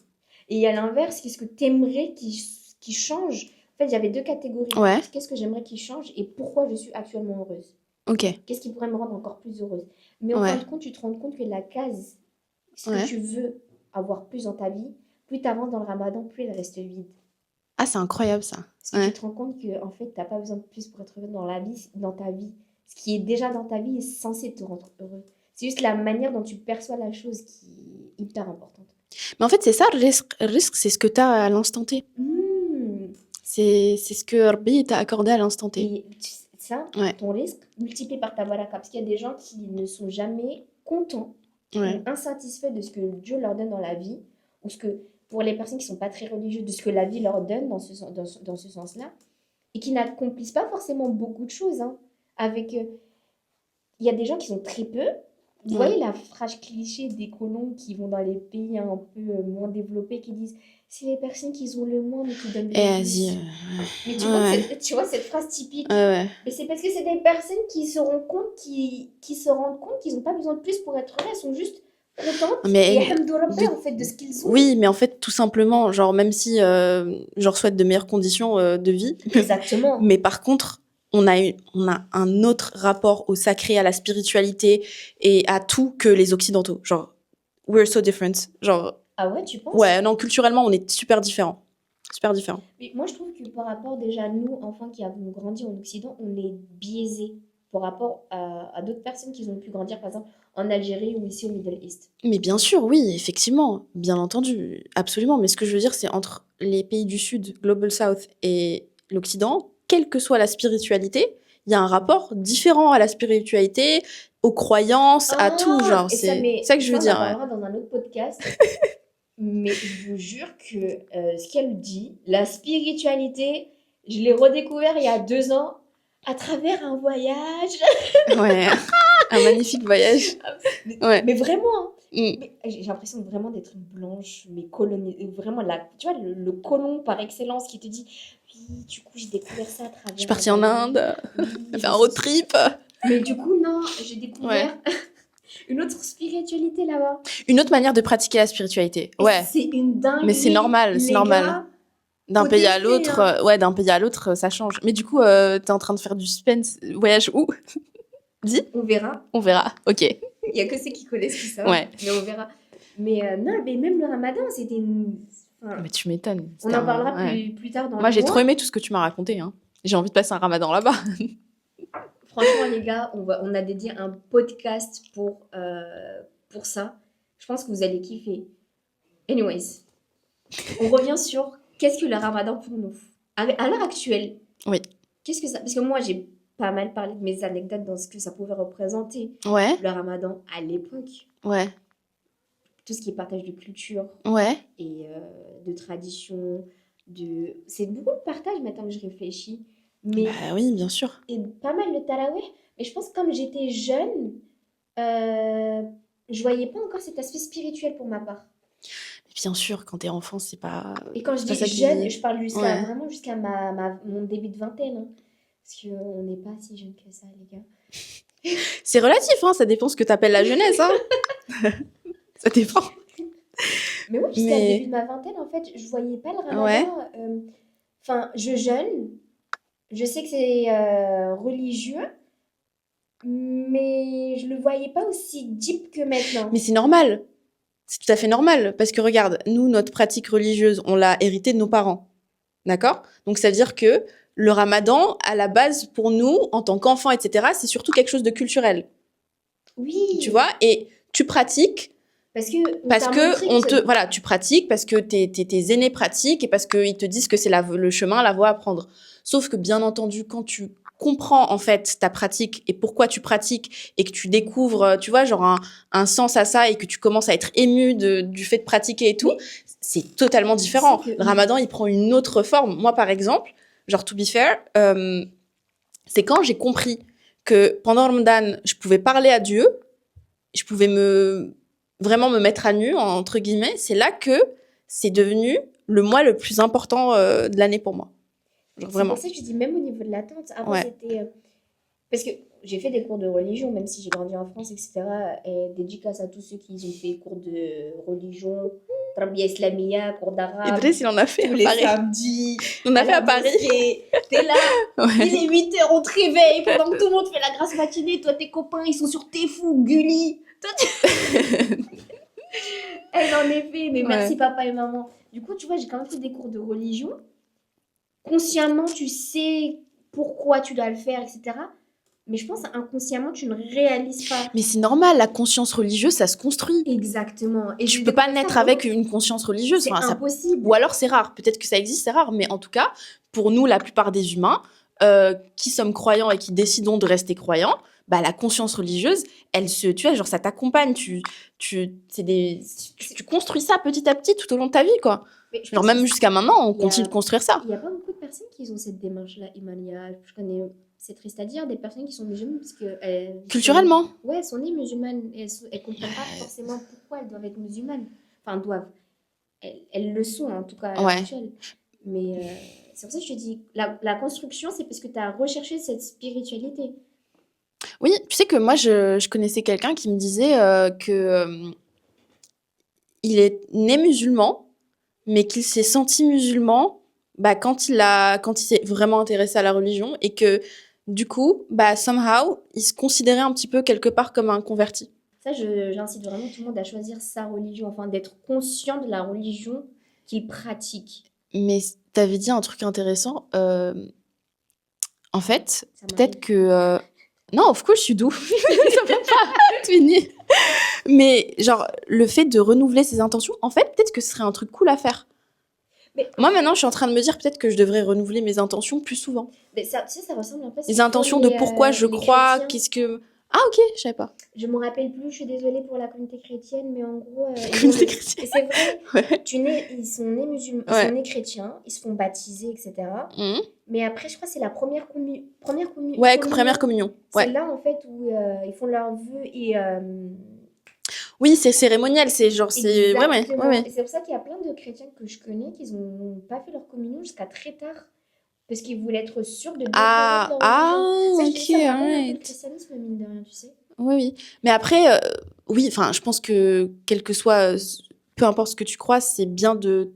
Speaker 2: Et à l'inverse, qu'est-ce que tu aimerais qui change? En fait, j'avais deux catégories.
Speaker 1: Ouais.
Speaker 2: Qu'est-ce que j'aimerais qui change et pourquoi je suis actuellement heureuse?
Speaker 1: Ok.
Speaker 2: Qu'est-ce qui pourrait me rendre encore plus heureuse? Mais en fin
Speaker 1: Ouais.
Speaker 2: de compte, tu te rends compte que la case, ce que
Speaker 1: Ouais.
Speaker 2: tu veux avoir plus dans ta vie, plus tu avances dans le ramadan, plus elle reste vide.
Speaker 1: Ah, c'est incroyable ça.
Speaker 2: Parce que tu
Speaker 1: Ouais.
Speaker 2: te rends compte que en fait, t'as pas besoin de plus pour être heureux dans la vie, dans ta vie. Ce qui est déjà dans ta vie est censé te rendre heureux. C'est juste la manière dont tu perçois la chose qui est hyper importante.
Speaker 1: Mais en fait, c'est ça le risque, c'est ce que tu as à l'instant T.
Speaker 2: Hmm.
Speaker 1: C'est ce que Rabbi t'a accordé à l'instant T.
Speaker 2: Et ça,
Speaker 1: Ouais.
Speaker 2: ton risque, multiplié par ta baraka. Parce qu'il y a des gens qui ne sont jamais contents ou
Speaker 1: Ouais.
Speaker 2: insatisfaits de ce que Dieu leur donne dans la vie, ou ce que, pour les personnes qui sont pas très religieuses, de ce que la vie leur donne dans ce sens-là, et qui n'accomplissent pas forcément beaucoup de choses. Hein, avec, il y a des gens qui sont très peu. Vous
Speaker 1: Ouais.
Speaker 2: voyez la phrase cliché des colons qui vont dans les pays un peu moins développés qui disent c'est les personnes qui ont le moins mais qui donnent
Speaker 1: Eh,
Speaker 2: le
Speaker 1: vas-y.
Speaker 2: plus. Mais
Speaker 1: Ouais.
Speaker 2: tu vois cette phrase typique.
Speaker 1: Ouais, ouais.
Speaker 2: Mais c'est parce que c'est des personnes qui se rendent compte qui se rendent compte qu'ils n'ont pas besoin de plus pour être heureux. Elles sont juste contentes et
Speaker 1: Mais
Speaker 2: hamdou Rabbi,
Speaker 1: de-
Speaker 2: en fait de ce qu'ils ont.
Speaker 1: oui, mais en fait, tout simplement, genre, même si je leur souhaite de meilleures conditions de vie,
Speaker 2: Exactement.
Speaker 1: mais par contre, on a un autre rapport au sacré, à la spiritualité et à tout que les Occidentaux. Genre, we're so different. Genre,
Speaker 2: Ah ouais, tu penses?
Speaker 1: ouais, non, culturellement, on est super différents. Super différents.
Speaker 2: Mais moi, je trouve que par rapport déjà à nous, enfants qui avons grandi en Occident, on est biaisés par rapport à d'autres personnes qui ont pu grandir, par exemple, en Algérie ou ici au Middle East.
Speaker 1: Mais bien sûr, oui, effectivement, bien entendu, absolument. Mais ce que je veux dire, c'est entre les pays du Sud, Global South et l'Occident, quelle que soit la spiritualité, il y a un rapport différent à la spiritualité, aux croyances, à tout.
Speaker 2: Ah,
Speaker 1: Genre,
Speaker 2: et ça,
Speaker 1: c'est
Speaker 2: mais
Speaker 1: ça que je veux
Speaker 2: ça, on en
Speaker 1: dire. Ouais.
Speaker 2: parlera dans un autre podcast. Mais je vous jure que ce qu'elle dit, la spiritualité, je l'ai redécouvert il y a 2 ans à travers un voyage.
Speaker 1: Ouais, un magnifique voyage.
Speaker 2: Mais,
Speaker 1: Ouais.
Speaker 2: mais vraiment, hein.
Speaker 1: Mm.
Speaker 2: Mais j'ai l'impression vraiment d'être une blanche, mais colonisée. Vraiment, tu vois, le colon par excellence qui te dit oui, du coup, j'ai découvert ça à
Speaker 1: Je suis
Speaker 2: travers un
Speaker 1: partie en
Speaker 2: voyage.
Speaker 1: Inde,
Speaker 2: Oui,
Speaker 1: faire
Speaker 2: je
Speaker 1: un road
Speaker 2: suis.
Speaker 1: trip.
Speaker 2: Mais du coup, non, j'ai
Speaker 1: Ouais.
Speaker 2: découvert une autre spiritualité là-bas.
Speaker 1: Une autre manière de pratiquer la spiritualité.
Speaker 2: Et
Speaker 1: Ouais.
Speaker 2: c'est une dinguerie.
Speaker 1: Mais c'est normal, c'est
Speaker 2: Les
Speaker 1: normal.
Speaker 2: gars,
Speaker 1: D'un
Speaker 2: faut
Speaker 1: pays à
Speaker 2: tester,
Speaker 1: l'autre,
Speaker 2: hein.
Speaker 1: ouais, d'un pays à l'autre, ça change. Mais du coup, t'es en train de faire du suspense. Voyage où? Dis,
Speaker 2: On verra.
Speaker 1: on verra. Ok.
Speaker 2: Il n'y a que ceux qui connaissent qui savent.
Speaker 1: Ouais.
Speaker 2: Mais on verra. Mais non, mais même le ramadan, c'était une. Enfin,
Speaker 1: Mais tu m'étonnes.
Speaker 2: on
Speaker 1: C'était
Speaker 2: en parlera
Speaker 1: ouais.
Speaker 2: plus tard dans
Speaker 1: Moi,
Speaker 2: le
Speaker 1: j'ai trop
Speaker 2: mois.
Speaker 1: aimé tout ce que tu m'as raconté. Hein. J'ai envie de passer un ramadan là-bas.
Speaker 2: Franchement, les gars, on a dédié un podcast pour ça. Je pense que vous allez kiffer. Anyways, on revient sur qu'est-ce que le ramadan pour nous. À l'heure actuelle,
Speaker 1: Oui.
Speaker 2: qu'est-ce que ça. Parce que moi, j'ai pas mal parlé de mes anecdotes dans ce que ça pouvait représenter,
Speaker 1: Ouais.
Speaker 2: le ramadan à l'époque.
Speaker 1: Ouais.
Speaker 2: Tout ce qui est partage de culture
Speaker 1: Ouais.
Speaker 2: et de tradition. C'est beaucoup de partage maintenant que je réfléchis. Mais
Speaker 1: Bah oui, bien sûr.
Speaker 2: et pas mal de tarawih. Mais je pense que comme j'étais jeune, je voyais pas encore cet aspect spirituel pour ma part.
Speaker 1: Bien sûr, quand t'es enfant, c'est pas...
Speaker 2: Et quand je
Speaker 1: c'est pas
Speaker 2: dis
Speaker 1: ça qui...
Speaker 2: jeune, je parle jusqu'à
Speaker 1: Ouais.
Speaker 2: vraiment jusqu'à mon début de vingtaine. Hein. Parce qu'on n'est pas si jeune que ça, les gars.
Speaker 1: C'est relatif, hein, ça dépend ce que t'appelles la jeunesse, hein. Ça dépend.
Speaker 2: Mais oui, jusqu'à le début de ma vingtaine, en fait, je voyais pas le ramadan. Enfin, je jeûne. Je sais que c'est religieux, mais je le voyais pas aussi deep que maintenant.
Speaker 1: Mais c'est normal. C'est tout à fait normal. Parce que regarde, nous, notre pratique religieuse, on l'a héritée de nos parents. D'accord? Donc, ça veut dire que le ramadan, à la base, pour nous, en tant qu'enfants, etc., c'est surtout quelque chose de culturel.
Speaker 2: Oui.
Speaker 1: Tu vois? Et tu pratiques
Speaker 2: parce que
Speaker 1: parce
Speaker 2: t'a
Speaker 1: que
Speaker 2: montré
Speaker 1: on
Speaker 2: que
Speaker 1: te voilà, tu pratiques parce que tes aînés pratiquent et parce qu'ils te disent que c'est le chemin, la voie à prendre. Sauf que bien entendu, quand tu comprends en fait ta pratique et pourquoi tu pratiques et que tu découvres, tu vois, genre un sens à ça et que tu commences à être ému du fait de pratiquer et tout,
Speaker 2: Mais
Speaker 1: c'est totalement différent.
Speaker 2: c'est que
Speaker 1: Le ramadan, il prend une autre forme. Moi, par exemple, genre to be fair, c'est quand j'ai compris que pendant le Ramadan, je pouvais parler à Dieu, je pouvais vraiment me mettre à nu, entre guillemets, c'est là que c'est devenu le mois le plus important de l'année pour moi. Genre
Speaker 2: c'est
Speaker 1: vraiment.
Speaker 2: pour ça que je dis même au niveau de l'attente. Avant,
Speaker 1: Ouais.
Speaker 2: c'était... parce que j'ai fait des cours de religion, même si j'ai grandi en France, etc. Et dédicace à tous ceux qui ont fait cours de religion, Tarbia Islamia, cours d'arabe,
Speaker 1: Idriss, il en a fait
Speaker 2: tous
Speaker 1: à
Speaker 2: les
Speaker 1: Paris.
Speaker 2: samedis.
Speaker 1: On a fait
Speaker 2: la
Speaker 1: à Paris.
Speaker 2: mosquée. T'es là,
Speaker 1: Ouais.
Speaker 2: il est 8h, on te réveille pendant que tout le monde fait la grasse matinée. Toi, tes copains, ils sont sur tes fous, Gulli. En effet, mais merci
Speaker 1: Ouais.
Speaker 2: papa et maman. Du coup, tu vois, j'ai quand même fait des cours de religion. Consciemment, tu sais pourquoi tu dois le faire, etc. Mais je pense inconsciemment, tu ne réalises pas.
Speaker 1: Mais c'est normal, la conscience religieuse, ça se construit.
Speaker 2: Exactement. Et
Speaker 1: Tu
Speaker 2: j'ai
Speaker 1: peux pas
Speaker 2: découvert ça
Speaker 1: naître
Speaker 2: vraiment,
Speaker 1: avec une conscience religieuse.
Speaker 2: c'est
Speaker 1: Enfin, ça...
Speaker 2: impossible.
Speaker 1: Ou alors c'est rare. Peut-être que ça existe, c'est rare. Mais en tout cas, pour nous, la plupart des humains qui sommes croyants et qui décidons de rester croyants, bah, la conscience religieuse, tu vois, genre ça t'accompagne. Tu construis ça petit à petit tout au long de ta vie, quoi.
Speaker 2: Mais je
Speaker 1: Genre
Speaker 2: pense
Speaker 1: même
Speaker 2: que
Speaker 1: jusqu'à maintenant, on
Speaker 2: il y a-
Speaker 1: continue de construire ça.
Speaker 2: il n'y a pas beaucoup de personnes qui ont cette démarche-là, Emmanuel. Je connais, c'est triste à dire, des personnes qui sont musulmanes parce que
Speaker 1: Culturellement.
Speaker 2: ouais, elles sont nées musulmanes et elles comprennent pas forcément pourquoi elles doivent être musulmanes. Enfin, doivent. Elles le sont, en tout cas, à l'heure
Speaker 1: Ouais.
Speaker 2: actuelle. Mais c'est pour ça que je te dis, la construction, c'est parce que tu as recherché cette spiritualité.
Speaker 1: Oui, tu sais que moi, je connaissais quelqu'un qui me disait que il est né musulman, mais qu'il s'est senti musulman bah, quand il s'est vraiment intéressé à la religion et que du coup, bah, somehow, il se considérait un petit peu quelque part comme un converti.
Speaker 2: Ça, j'incite vraiment tout le monde à choisir sa religion, enfin, d'être conscient de la religion qu'il pratique.
Speaker 1: Mais t'avais dit un truc intéressant. En fait,
Speaker 2: Ça
Speaker 1: peut-être
Speaker 2: m'arrive.
Speaker 1: que... Non, of course, je suis doux. Ça peut pas, Twinny. Mais genre, le fait de renouveler ses intentions, en fait, peut-être que ce serait un truc cool à faire.
Speaker 2: Mais,
Speaker 1: Moi, maintenant, je suis en train de me dire peut-être que je devrais renouveler mes intentions plus souvent.
Speaker 2: mais ça, tu sais, ça ressemble un peu à ce
Speaker 1: Les
Speaker 2: qu'ils font
Speaker 1: intentions de pourquoi je
Speaker 2: les
Speaker 1: crois,
Speaker 2: chrétiens.
Speaker 1: qu'est-ce que... Ah, ok, je savais pas.
Speaker 2: Je me rappelle plus, je suis désolée pour la communauté chrétienne, mais en gros,
Speaker 1: Communauté chrétienne.
Speaker 2: et c'est vrai,
Speaker 1: Ouais.
Speaker 2: ils sont nés musulmans, ils
Speaker 1: Ouais.
Speaker 2: sont nés chrétiens, ils se font baptiser, etc.
Speaker 1: Mhm.
Speaker 2: Mais après, je crois que c'est la première communion.
Speaker 1: Ouais, première communion.
Speaker 2: C'est
Speaker 1: Ouais.
Speaker 2: là, en fait, où ils font leur vœu et...
Speaker 1: Oui, c'est cérémonial, c'est genre... c'est ouais, ouais,
Speaker 2: exactement.
Speaker 1: ouais, ouais.
Speaker 2: Et c'est pour ça qu'il y a plein de chrétiens que je connais qui n'ont pas fait leur communion jusqu'à très tard. Parce qu'ils voulaient être sûrs de bien connaître leur religion. Ça, je
Speaker 1: ok,
Speaker 2: dis, ça me rappelle un peu le
Speaker 1: alright.
Speaker 2: christianisme, mine de rien, tu sais.
Speaker 1: Oui, oui. Mais après, oui, enfin, je pense que quel que soit, peu importe ce que tu crois, c'est bien de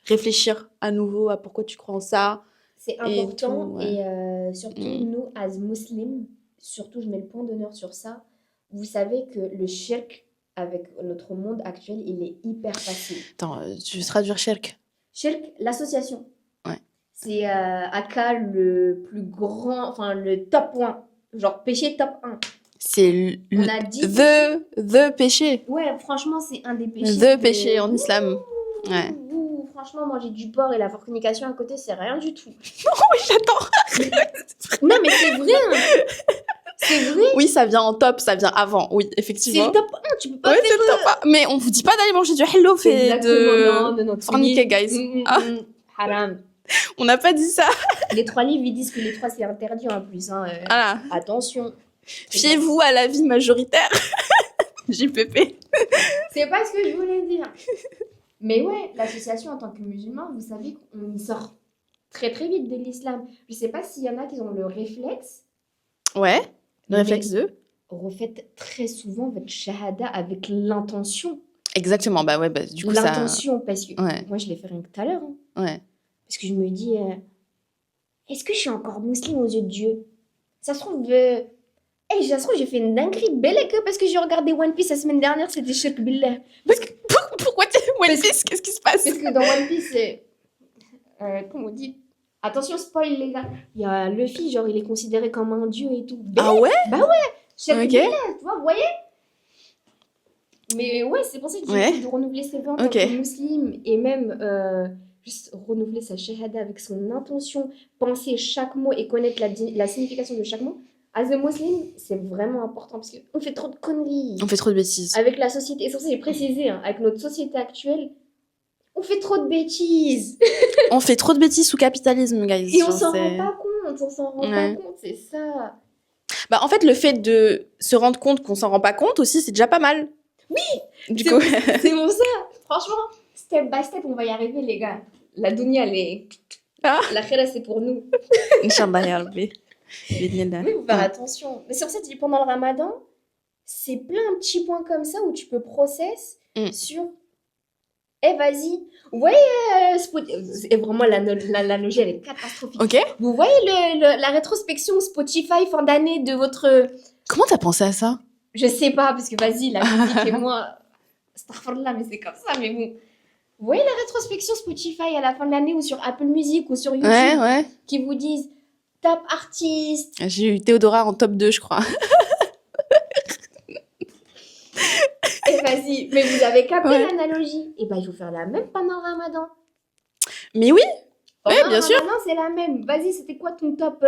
Speaker 1: réfléchir à nouveau à pourquoi tu crois en ça.
Speaker 2: C'est
Speaker 1: Et
Speaker 2: important.
Speaker 1: tout, ouais.
Speaker 2: Et surtout,
Speaker 1: Mm.
Speaker 2: nous, as muslims, surtout, je mets le point d'honneur sur ça. Vous savez que le shirk, avec notre monde actuel, il est hyper facile.
Speaker 1: Attends, tu veux traduire shirk?
Speaker 2: Shirk, l'association.
Speaker 1: Ouais.
Speaker 2: C'est Aka le plus grand, enfin le top 1. Genre péché top 1.
Speaker 1: C'est
Speaker 2: On a dit.
Speaker 1: the péché.
Speaker 2: Ouais, franchement, c'est un des péchés.
Speaker 1: The péché en islam. Ouais.
Speaker 2: Ouh, franchement, manger du porc et la fornication à côté, c'est rien du tout.
Speaker 1: Oui, j'attends.
Speaker 2: Non, mais c'est vrai. Hein. C'est vrai.
Speaker 1: Oui, ça vient en top, ça vient avant. Oui,
Speaker 2: C'est
Speaker 1: effectivement.
Speaker 2: le top 1. Tu peux pas
Speaker 1: Ouais,
Speaker 2: faire.
Speaker 1: c'est le top 1. Mais on vous dit pas d'aller manger du hello fait
Speaker 2: Exactement.
Speaker 1: de
Speaker 2: Non,
Speaker 1: forniquer, guys. Ah.
Speaker 2: Haram.
Speaker 1: On n'a pas dit ça.
Speaker 2: Les 3 livres, ils disent que les 3, c'est interdit en plus. Hein.
Speaker 1: Voilà.
Speaker 2: Attention.
Speaker 1: Fiez-vous à la vie majoritaire. JPP.
Speaker 2: C'est pas ce que je voulais dire. Mais ouais, l'association en tant que musulman, vous savez qu'on sort très très vite de l'islam. Je sais pas s'il y en a qui ont le réflexe,
Speaker 1: Ouais, le
Speaker 2: mais
Speaker 1: réflexe 2.
Speaker 2: refaites très souvent votre shahada avec l'intention.
Speaker 1: Exactement, bah ouais, bah, du coup, ça.
Speaker 2: L'intention, parce que
Speaker 1: Ouais,
Speaker 2: moi je l'ai fait rien que tout à l'heure. Hein.
Speaker 1: ouais.
Speaker 2: Parce que je me dis, est-ce que je suis encore musulmane aux yeux de Dieu? Ça se trouve, ça se trouve, j'ai fait une dinguerie belle que parce que j'ai regardé One Piece la semaine dernière, c'était Shirk Billah.
Speaker 1: Pourquoi tu One Piece? Qu'est-ce qui se passe?
Speaker 2: Parce que dans One Piece, comment on dit? Attention, spoil les gars. Il y a Luffy, genre il est considéré comme un dieu et tout.
Speaker 1: Ah ouais?
Speaker 2: Bah ouais, Shirk
Speaker 1: Ok.
Speaker 2: Billah, tu vois, vous voyez? Mais ouais, c'est pour ça que j'ai
Speaker 1: Ouais.
Speaker 2: essayé de renouveler ses vœux en tant
Speaker 1: Ok.
Speaker 2: que musulmane et même juste renouveler sa shahada avec son intention, penser chaque mot et connaître la signification de chaque mot. As a Muslim, c'est vraiment important parce qu'on fait trop de conneries
Speaker 1: On fait trop de bêtises.
Speaker 2: avec la société. Et c'est pour ça que j'ai précisé, hein, avec notre société actuelle, on fait trop de bêtises
Speaker 1: On fait trop de bêtises sous capitalisme, guys.
Speaker 2: et on
Speaker 1: Genre,
Speaker 2: s'en
Speaker 1: c'est-
Speaker 2: rend pas compte, on s'en rend
Speaker 1: Ouais.
Speaker 2: pas compte, c'est ça.
Speaker 1: Bah, en fait, le fait de se rendre compte qu'on s'en rend pas compte aussi, c'est déjà pas mal. Du
Speaker 2: C'est
Speaker 1: coup,
Speaker 2: c'est pour ça, franchement, step by step, on va y arriver, les gars. La dunya,
Speaker 1: Ah.
Speaker 2: la khira, c'est pour nous.
Speaker 1: Inch'Allah, ya Rabbi. Bidnillah.
Speaker 2: Oui, faut faire
Speaker 1: Ouais.
Speaker 2: attention. Mais sur ça, tu dis pendant le ramadan, c'est plein de petits points comme ça où tu peux process sur. Eh, vas-y. Vous voyez, et vraiment, l'analogie, elle est catastrophique.
Speaker 1: Ok.
Speaker 2: Vous voyez la rétrospection Spotify fin d'année de votre.
Speaker 1: Comment t'as pensé à ça?
Speaker 2: Je sais pas, parce que vas-y, la musique et moi. Astaghfirullah, mais c'est comme ça, mais bon. Vous voyez la rétrospection Spotify à la fin de l'année ou sur Apple Music ou sur YouTube
Speaker 1: Ouais.
Speaker 2: qui vous disent top artiste.
Speaker 1: J'ai eu Théodora en top 2, je crois.
Speaker 2: Et vas-y, mais vous avez capté
Speaker 1: Ouais.
Speaker 2: l'analogie. Et ben, il faut faire la même pendant le ramadan.
Speaker 1: Mais oui,
Speaker 2: Pendant
Speaker 1: bien
Speaker 2: le
Speaker 1: sûr.
Speaker 2: ramadan, c'est la même. Vas-y, c'était quoi ton top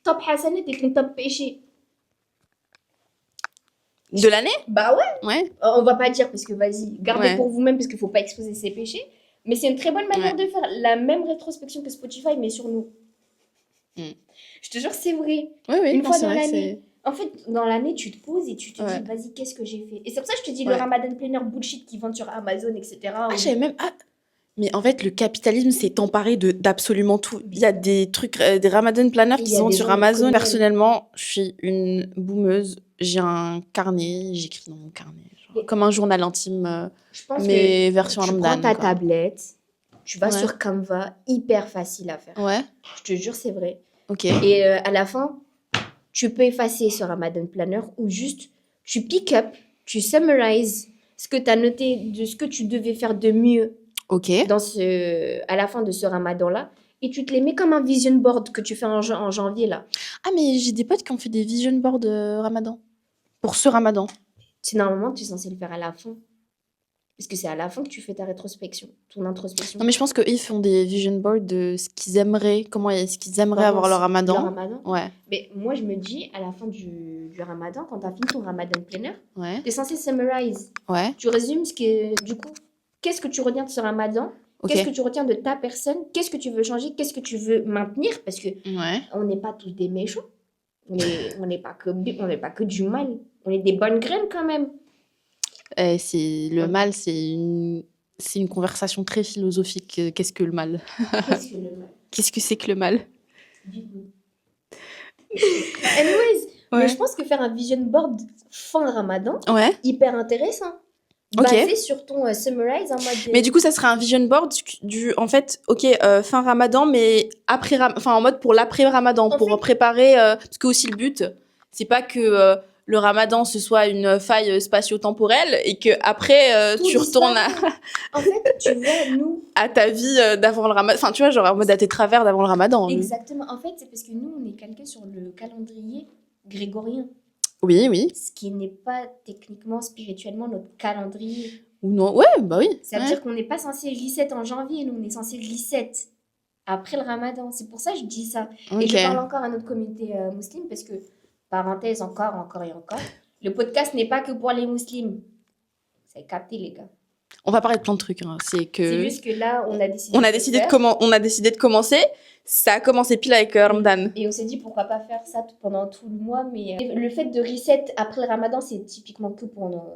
Speaker 2: top hasanat et ton top péché?
Speaker 1: de l'année?
Speaker 2: Bah ouais,
Speaker 1: Ouais.
Speaker 2: on va pas dire parce que vas-y, gardez
Speaker 1: Ouais.
Speaker 2: pour vous-même parce qu'il faut pas exposer ses péchés. Mais c'est une très bonne manière de faire la même rétrospection que Spotify, mais sur nous. Je te jure, c'est vrai.
Speaker 1: Oui,
Speaker 2: Une
Speaker 1: non,
Speaker 2: fois
Speaker 1: c'est
Speaker 2: dans
Speaker 1: vrai que
Speaker 2: l'année. En fait, dans l'année, tu te poses et tu te
Speaker 1: Ouais.
Speaker 2: dis, vas-y, qu'est-ce que j'ai fait? Et c'est pour ça que je te dis
Speaker 1: Ouais.
Speaker 2: le Ramadan Planner bullshit qui vendent sur Amazon, etc.
Speaker 1: Ah,
Speaker 2: où-
Speaker 1: je savais même. Ah. Mais en fait, le capitalisme s'est emparé d'absolument tout. Il y a des trucs, des Ramadan planners
Speaker 2: Et il
Speaker 1: qui
Speaker 2: y a
Speaker 1: se vendent
Speaker 2: des
Speaker 1: sur
Speaker 2: gens
Speaker 1: Amazon.
Speaker 2: criminels.
Speaker 1: Personnellement, je suis une boumeuse. J'ai un carnet, j'écris dans mon carnet. Genre,
Speaker 2: Et-
Speaker 1: comme un journal intime,
Speaker 2: Je pense
Speaker 1: mais
Speaker 2: que
Speaker 1: version
Speaker 2: tu
Speaker 1: Ramadan.
Speaker 2: prends ta
Speaker 1: quoi.
Speaker 2: tablette, tu vas
Speaker 1: Ouais.
Speaker 2: sur Canva, hyper facile à faire.
Speaker 1: Ouais,
Speaker 2: Je te jure, c'est vrai.
Speaker 1: ok.
Speaker 2: Et à la fin, tu peux effacer ce Ramadan Planner ou juste tu pick up, tu summarises ce que tu as noté de ce que tu devais faire de mieux
Speaker 1: Ok.
Speaker 2: à la fin de ce Ramadan-là. Et tu te les mets comme un vision board que tu fais en janvier, là.
Speaker 1: Ah, mais j'ai des potes qui ont fait des vision boards Ramadan. Pour ce Ramadan.
Speaker 2: C'est normalement, tu es censé le faire à la fin. Parce que c'est à la fin que tu fais ta rétrospection, ton introspection.
Speaker 1: Non, mais je pense qu'eux, ils font des vision boards de ce qu'ils aimeraient, comment est-ce qu'ils aimeraient
Speaker 2: Comment
Speaker 1: avoir leur
Speaker 2: c'est-
Speaker 1: Ramadan.
Speaker 2: le Ramadan.
Speaker 1: Ouais,
Speaker 2: Mais moi, je me dis, à la fin du Ramadan, quand tu as fini ton Ramadan planner,
Speaker 1: ouais,
Speaker 2: tu es censé summarize.
Speaker 1: ouais.
Speaker 2: Tu résumes ce que, du coup, qu'est-ce que tu retiens de ce Ramadan?
Speaker 1: Ok.
Speaker 2: Qu'est-ce que tu retiens de ta personne? Qu'est-ce que tu veux changer? Qu'est-ce que tu veux maintenir? Parce que
Speaker 1: Ouais.
Speaker 2: on n'est pas tous des méchants. On n'est pas que du mal. On est des bonnes graines quand même.
Speaker 1: C'est le
Speaker 2: Ouais.
Speaker 1: mal, c'est une conversation très philosophique. Qu'est-ce que le mal?
Speaker 2: Qu'est-ce que le mal?
Speaker 1: Qu'est-ce que c'est que le mal?
Speaker 2: Dites-nous. Anyways, mais
Speaker 1: Ouais.
Speaker 2: je pense que faire un vision board fin Ramadan,
Speaker 1: Ouais.
Speaker 2: hyper intéressant.
Speaker 1: Ok.
Speaker 2: Basé sur ton summarize en mode.
Speaker 1: Mais du coup, ça serait un vision board en fait, ok, fin Ramadan, mais enfin en mode pour l'après Ramadan,
Speaker 2: En
Speaker 1: pour
Speaker 2: fait-
Speaker 1: préparer, parce que aussi le but, c'est pas que le Ramadan ce soit une faille spatio-temporelle et que après
Speaker 2: tout
Speaker 1: tu retournes
Speaker 2: disparaît. En fait, tu vois, nous,
Speaker 1: à ta vie d'avant le Ramadan, enfin tu vois, genre en mode à tes travers d'avant le Ramadan.
Speaker 2: exactement. En fait, c'est parce que nous, on est calqué sur le calendrier grégorien.
Speaker 1: Oui,
Speaker 2: Ce qui n'est pas techniquement, spirituellement notre calendrier.
Speaker 1: ou non, ouais, bah oui.
Speaker 2: Ça veut
Speaker 1: ouais.
Speaker 2: dire qu'on n'est pas censé reset en janvier, nous, on est censé reset après le Ramadan. C'est pour ça que je dis ça. Et je
Speaker 1: Ok.
Speaker 2: parle encore à notre communauté musulmane parce que, parenthèse, encore et encore, le podcast n'est pas que pour les musulmans. Vous avez capté, les gars.
Speaker 1: On va parler de plein de trucs. Hein. C'est
Speaker 2: C'est juste que là, on a décidé
Speaker 1: on a
Speaker 2: de
Speaker 1: décidé
Speaker 2: faire.
Speaker 1: on a décidé de commencer. Ça a commencé pile avec Ramadan.
Speaker 2: Et on s'est dit pourquoi pas faire ça pendant tout le mois. Mais le fait de reset après le Ramadan, c'est typiquement que pendant.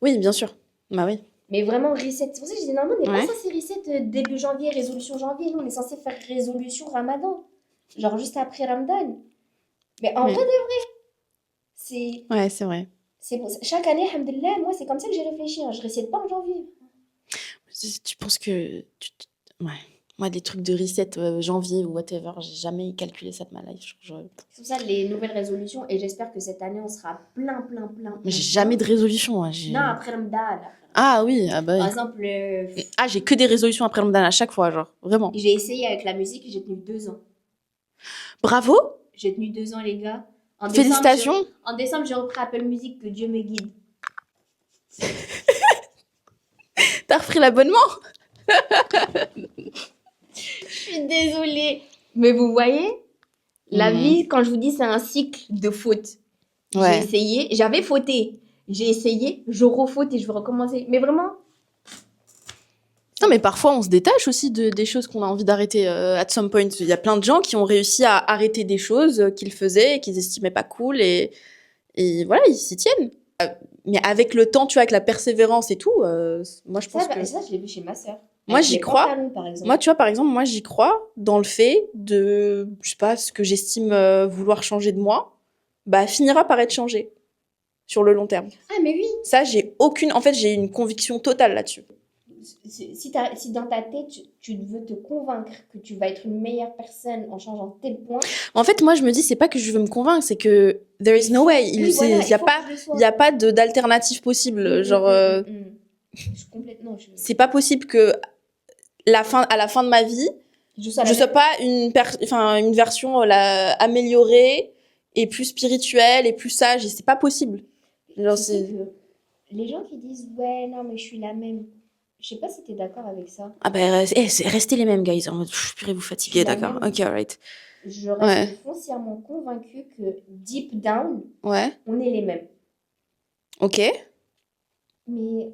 Speaker 1: Oui, bien sûr. Bah oui.
Speaker 2: Mais vraiment, reset. C'est pour ça que je dis, normalement, on n'est
Speaker 1: Ouais.
Speaker 2: pas censé reset début janvier, résolution janvier. Nous, on est censé faire résolution Ramadan. Genre juste après Ramadan. Mais en
Speaker 1: Oui.
Speaker 2: vrai, c'est.
Speaker 1: Ouais, c'est vrai.
Speaker 2: Chaque année, alhamdoulilah, moi, c'est comme ça que j'ai réfléchi. Hein. Je reset pas en janvier.
Speaker 1: Tu penses que... Ouais. Moi, des trucs de reset janvier ou whatever, j'ai jamais calculé ça de ma life.
Speaker 2: C'est pour ça les nouvelles résolutions. Et j'espère que cette année, on sera plein.
Speaker 1: Mais j'ai jamais de résolution. Hein,
Speaker 2: Non, après Ramadan.
Speaker 1: Ah oui, ah bah
Speaker 2: Par
Speaker 1: oui.
Speaker 2: exemple,
Speaker 1: Ah, j'ai que des résolutions après Ramadan à chaque fois, genre. Vraiment.
Speaker 2: j'ai essayé avec la musique, j'ai tenu 2 ans.
Speaker 1: Bravo.
Speaker 2: J'ai tenu 2 ans, les gars.
Speaker 1: Félicitations.
Speaker 2: En décembre, j'ai repris Apple Music, que Dieu me guide.
Speaker 1: T'as repris l'abonnement?
Speaker 2: Je suis désolée. Mais vous voyez, la vie, quand je vous dis, c'est un cycle de fautes.
Speaker 1: Ouais.
Speaker 2: J'ai essayé, j'avais fauté. J'ai essayé, je refaute et je vais recommencer. Mais vraiment,
Speaker 1: Non, mais parfois, on se détache aussi des choses qu'on a envie d'arrêter at some point. Il y a plein de gens qui ont réussi à arrêter des choses qu'ils faisaient et qu'ils estimaient pas cool et voilà, ils s'y tiennent. Mais avec le temps, tu vois, avec la persévérance et tout, moi, je pense que...
Speaker 2: ça, je l'ai vu chez ma sœur.
Speaker 1: Moi,
Speaker 2: Avec
Speaker 1: j'y
Speaker 2: les
Speaker 1: crois.
Speaker 2: pantalons, par exemple.
Speaker 1: Moi, tu vois, par exemple, moi, j'y crois dans le fait de, je sais pas, ce que j'estime vouloir changer de moi, bah, finira par être changé sur le long terme.
Speaker 2: Ah, mais oui.
Speaker 1: Ça, en fait, j'ai une conviction totale là-dessus.
Speaker 2: Si dans ta tête, tu veux te convaincre que tu vas être une meilleure personne en changeant tel point.
Speaker 1: En fait, moi, je me dis, c'est pas que je veux me convaincre, c'est que there is no way. Il y a pas d'alternative possible. Genre,
Speaker 2: Complètement.
Speaker 1: c'est pas possible que à la fin de ma vie, je sois pas une version améliorée et plus spirituelle et plus sage. Et c'est pas possible. Genre,
Speaker 2: Tu sais que les gens qui disent ouais, non, mais je suis la même. Je sais pas si t'es d'accord avec ça.
Speaker 1: Ah bah, restez les mêmes, guys. En mode, purée, vous fatiguez, d'accord. Ok, alright.
Speaker 2: Je reste foncièrement convaincue que deep down, on est les mêmes.
Speaker 1: Ok.
Speaker 2: Mais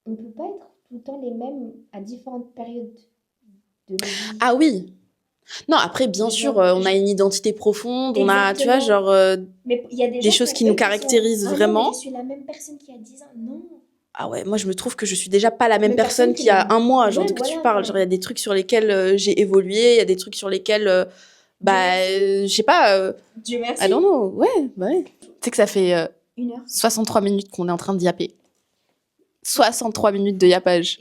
Speaker 2: on peut pas être tout le temps les mêmes à différentes périodes de nos vies.
Speaker 1: Ah oui. Non, après, bien sûr, on a une identité profonde, on a, tu vois, genre,
Speaker 2: mais y a
Speaker 1: des choses qui nous caractérisent vraiment.
Speaker 2: Non, mais je suis la même personne qu'il y a 10 ans. Non.
Speaker 1: Ah ouais, moi, je me trouve que je suis déjà pas la même personne qu'il y a un mois, genre, de que tu parles. Genre, il y a des trucs sur lesquels j'ai évolué, il y a des trucs sur lesquels, je sais pas.
Speaker 2: Dieu merci.
Speaker 1: I don't know. Ouais, bah ouais. Tu sais que ça fait
Speaker 2: 1 heure.
Speaker 1: 63 minutes qu'on est en train de yapper. 63 minutes de yappage.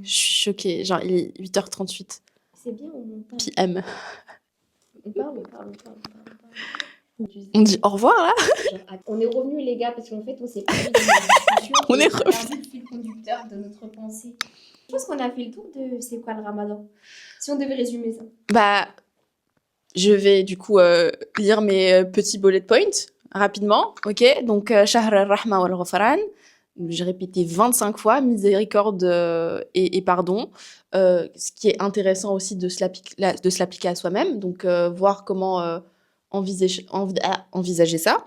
Speaker 1: Je suis choquée. Genre, il est 8h38.
Speaker 2: C'est bien, on parle.
Speaker 1: PM.
Speaker 2: On parle.
Speaker 1: On dit au revoir, là.
Speaker 2: On est revenus, les gars, parce qu'en fait, on s'est pas vu dans la discussion.
Speaker 1: On est revenus.
Speaker 2: Le fil conducteur de notre pensée. Je pense qu'on a fait le tour de c'est quoi le ramadan. Si on devait résumer ça.
Speaker 1: Bah, je vais du coup lire mes petits bullet points rapidement. Ok, donc Shahr al-Rahma wal-Ghufran. J'ai répété 25 fois miséricorde et pardon. Ce qui est intéressant aussi de se l'appliquer à soi-même. Donc, voir comment envisager ça.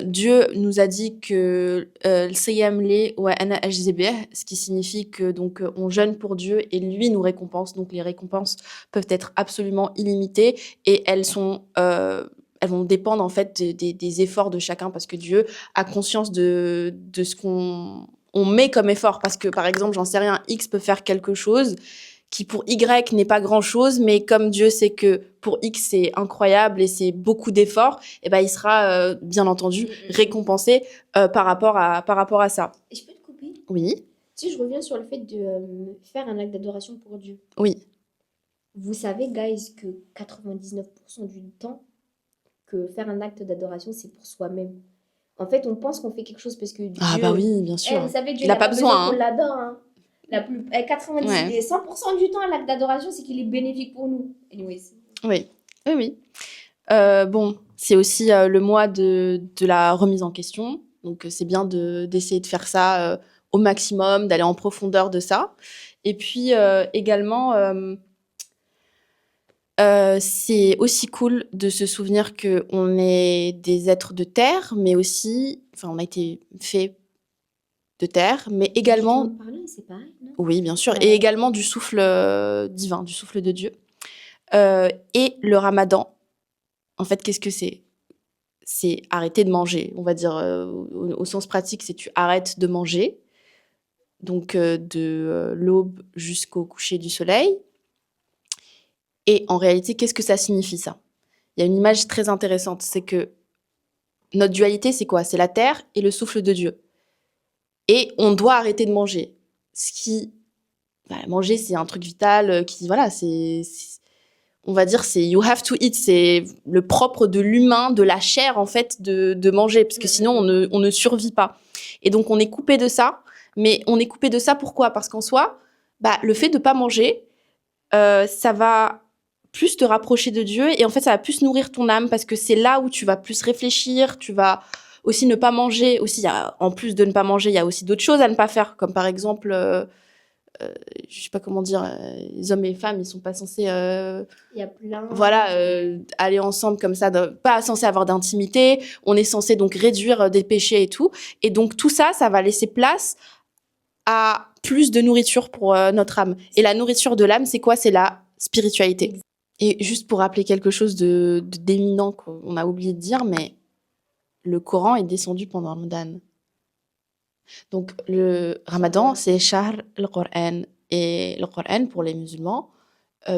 Speaker 1: Dieu nous a dit que l'siyam li wa ana ajzi bih, ce qui signifie que donc on jeûne pour Dieu et lui nous récompense. Donc les récompenses peuvent être absolument illimitées et elles vont dépendre en fait des efforts de chacun parce que Dieu a conscience de ce qu'on met comme effort. Parce que par exemple, j'en sais rien, X peut faire quelque chose qui pour Y n'est pas grand-chose, mais comme Dieu sait que pour X c'est incroyable et c'est beaucoup d'efforts, et ben il sera bien entendu récompensé par rapport à ça.
Speaker 2: Et je peux te couper?
Speaker 1: Oui.
Speaker 2: Si je reviens sur le fait de faire un acte d'adoration pour Dieu.
Speaker 1: Oui.
Speaker 2: Vous savez, guys, que 99% du temps, que faire un acte d'adoration, c'est pour soi-même. En fait, on pense qu'on fait quelque chose parce que Dieu...
Speaker 1: Ah bah oui, bien sûr.
Speaker 2: vous savez, Dieu
Speaker 1: il n'a pas besoin.
Speaker 2: On l'adore, hein. 100% du temps, l'acte d'adoration, c'est qu'il est bénéfique pour nous. Anyways.
Speaker 1: Oui. Bon, c'est aussi le mois de la remise en question. Donc, c'est bien d'essayer de faire ça au maximum, d'aller en profondeur de ça. Et puis, également, c'est aussi cool de se souvenir qu'on est des êtres de terre, mais aussi... Enfin, on a été fait de terre, mais également...
Speaker 2: C'est pareil, non?
Speaker 1: Oui, bien sûr. Et également du souffle divin, du souffle de Dieu. Et le ramadan, en fait, qu'est-ce que c'est? c'est arrêter de manger. On va dire, au sens pratique, c'est tu arrêtes de manger, donc de l'aube jusqu'au coucher du soleil. Et en réalité, qu'est-ce que ça signifie, ça? Il y a une image très intéressante, c'est que notre dualité, c'est quoi? C'est la terre et le souffle de Dieu. Et on doit arrêter de manger. Ce qui... manger, c'est un truc vital qui... Voilà, on va dire, c'est you have to eat. C'est le propre de l'humain, de la chair, en fait, de manger. Parce que sinon, on ne survit pas. Et donc, on est coupé de ça. Mais on est coupé de ça, pourquoi? Parce qu'en soi, le fait de pas manger, ça va plus te rapprocher de Dieu et en fait ça va plus nourrir ton âme parce que c'est là où tu vas plus réfléchir, tu vas aussi ne pas manger, aussi en plus de ne pas manger, il y a aussi d'autres choses à ne pas faire, comme par exemple je sais pas comment dire, les hommes et les femmes ils sont pas censés
Speaker 2: Il y a plein
Speaker 1: aller ensemble comme ça, pas censés avoir d'intimité, on est censé donc réduire des péchés et tout, et donc tout ça va laisser place à plus de nourriture pour notre âme. Et la nourriture de l'âme, c'est quoi? C'est la spiritualité. Et juste pour rappeler quelque chose d'éminent qu'on a oublié de dire, mais le Coran est descendu pendant le Ramadan. Donc le Ramadan, c'est Shahr al-Qur'an. Et le Coran, pour les musulmans,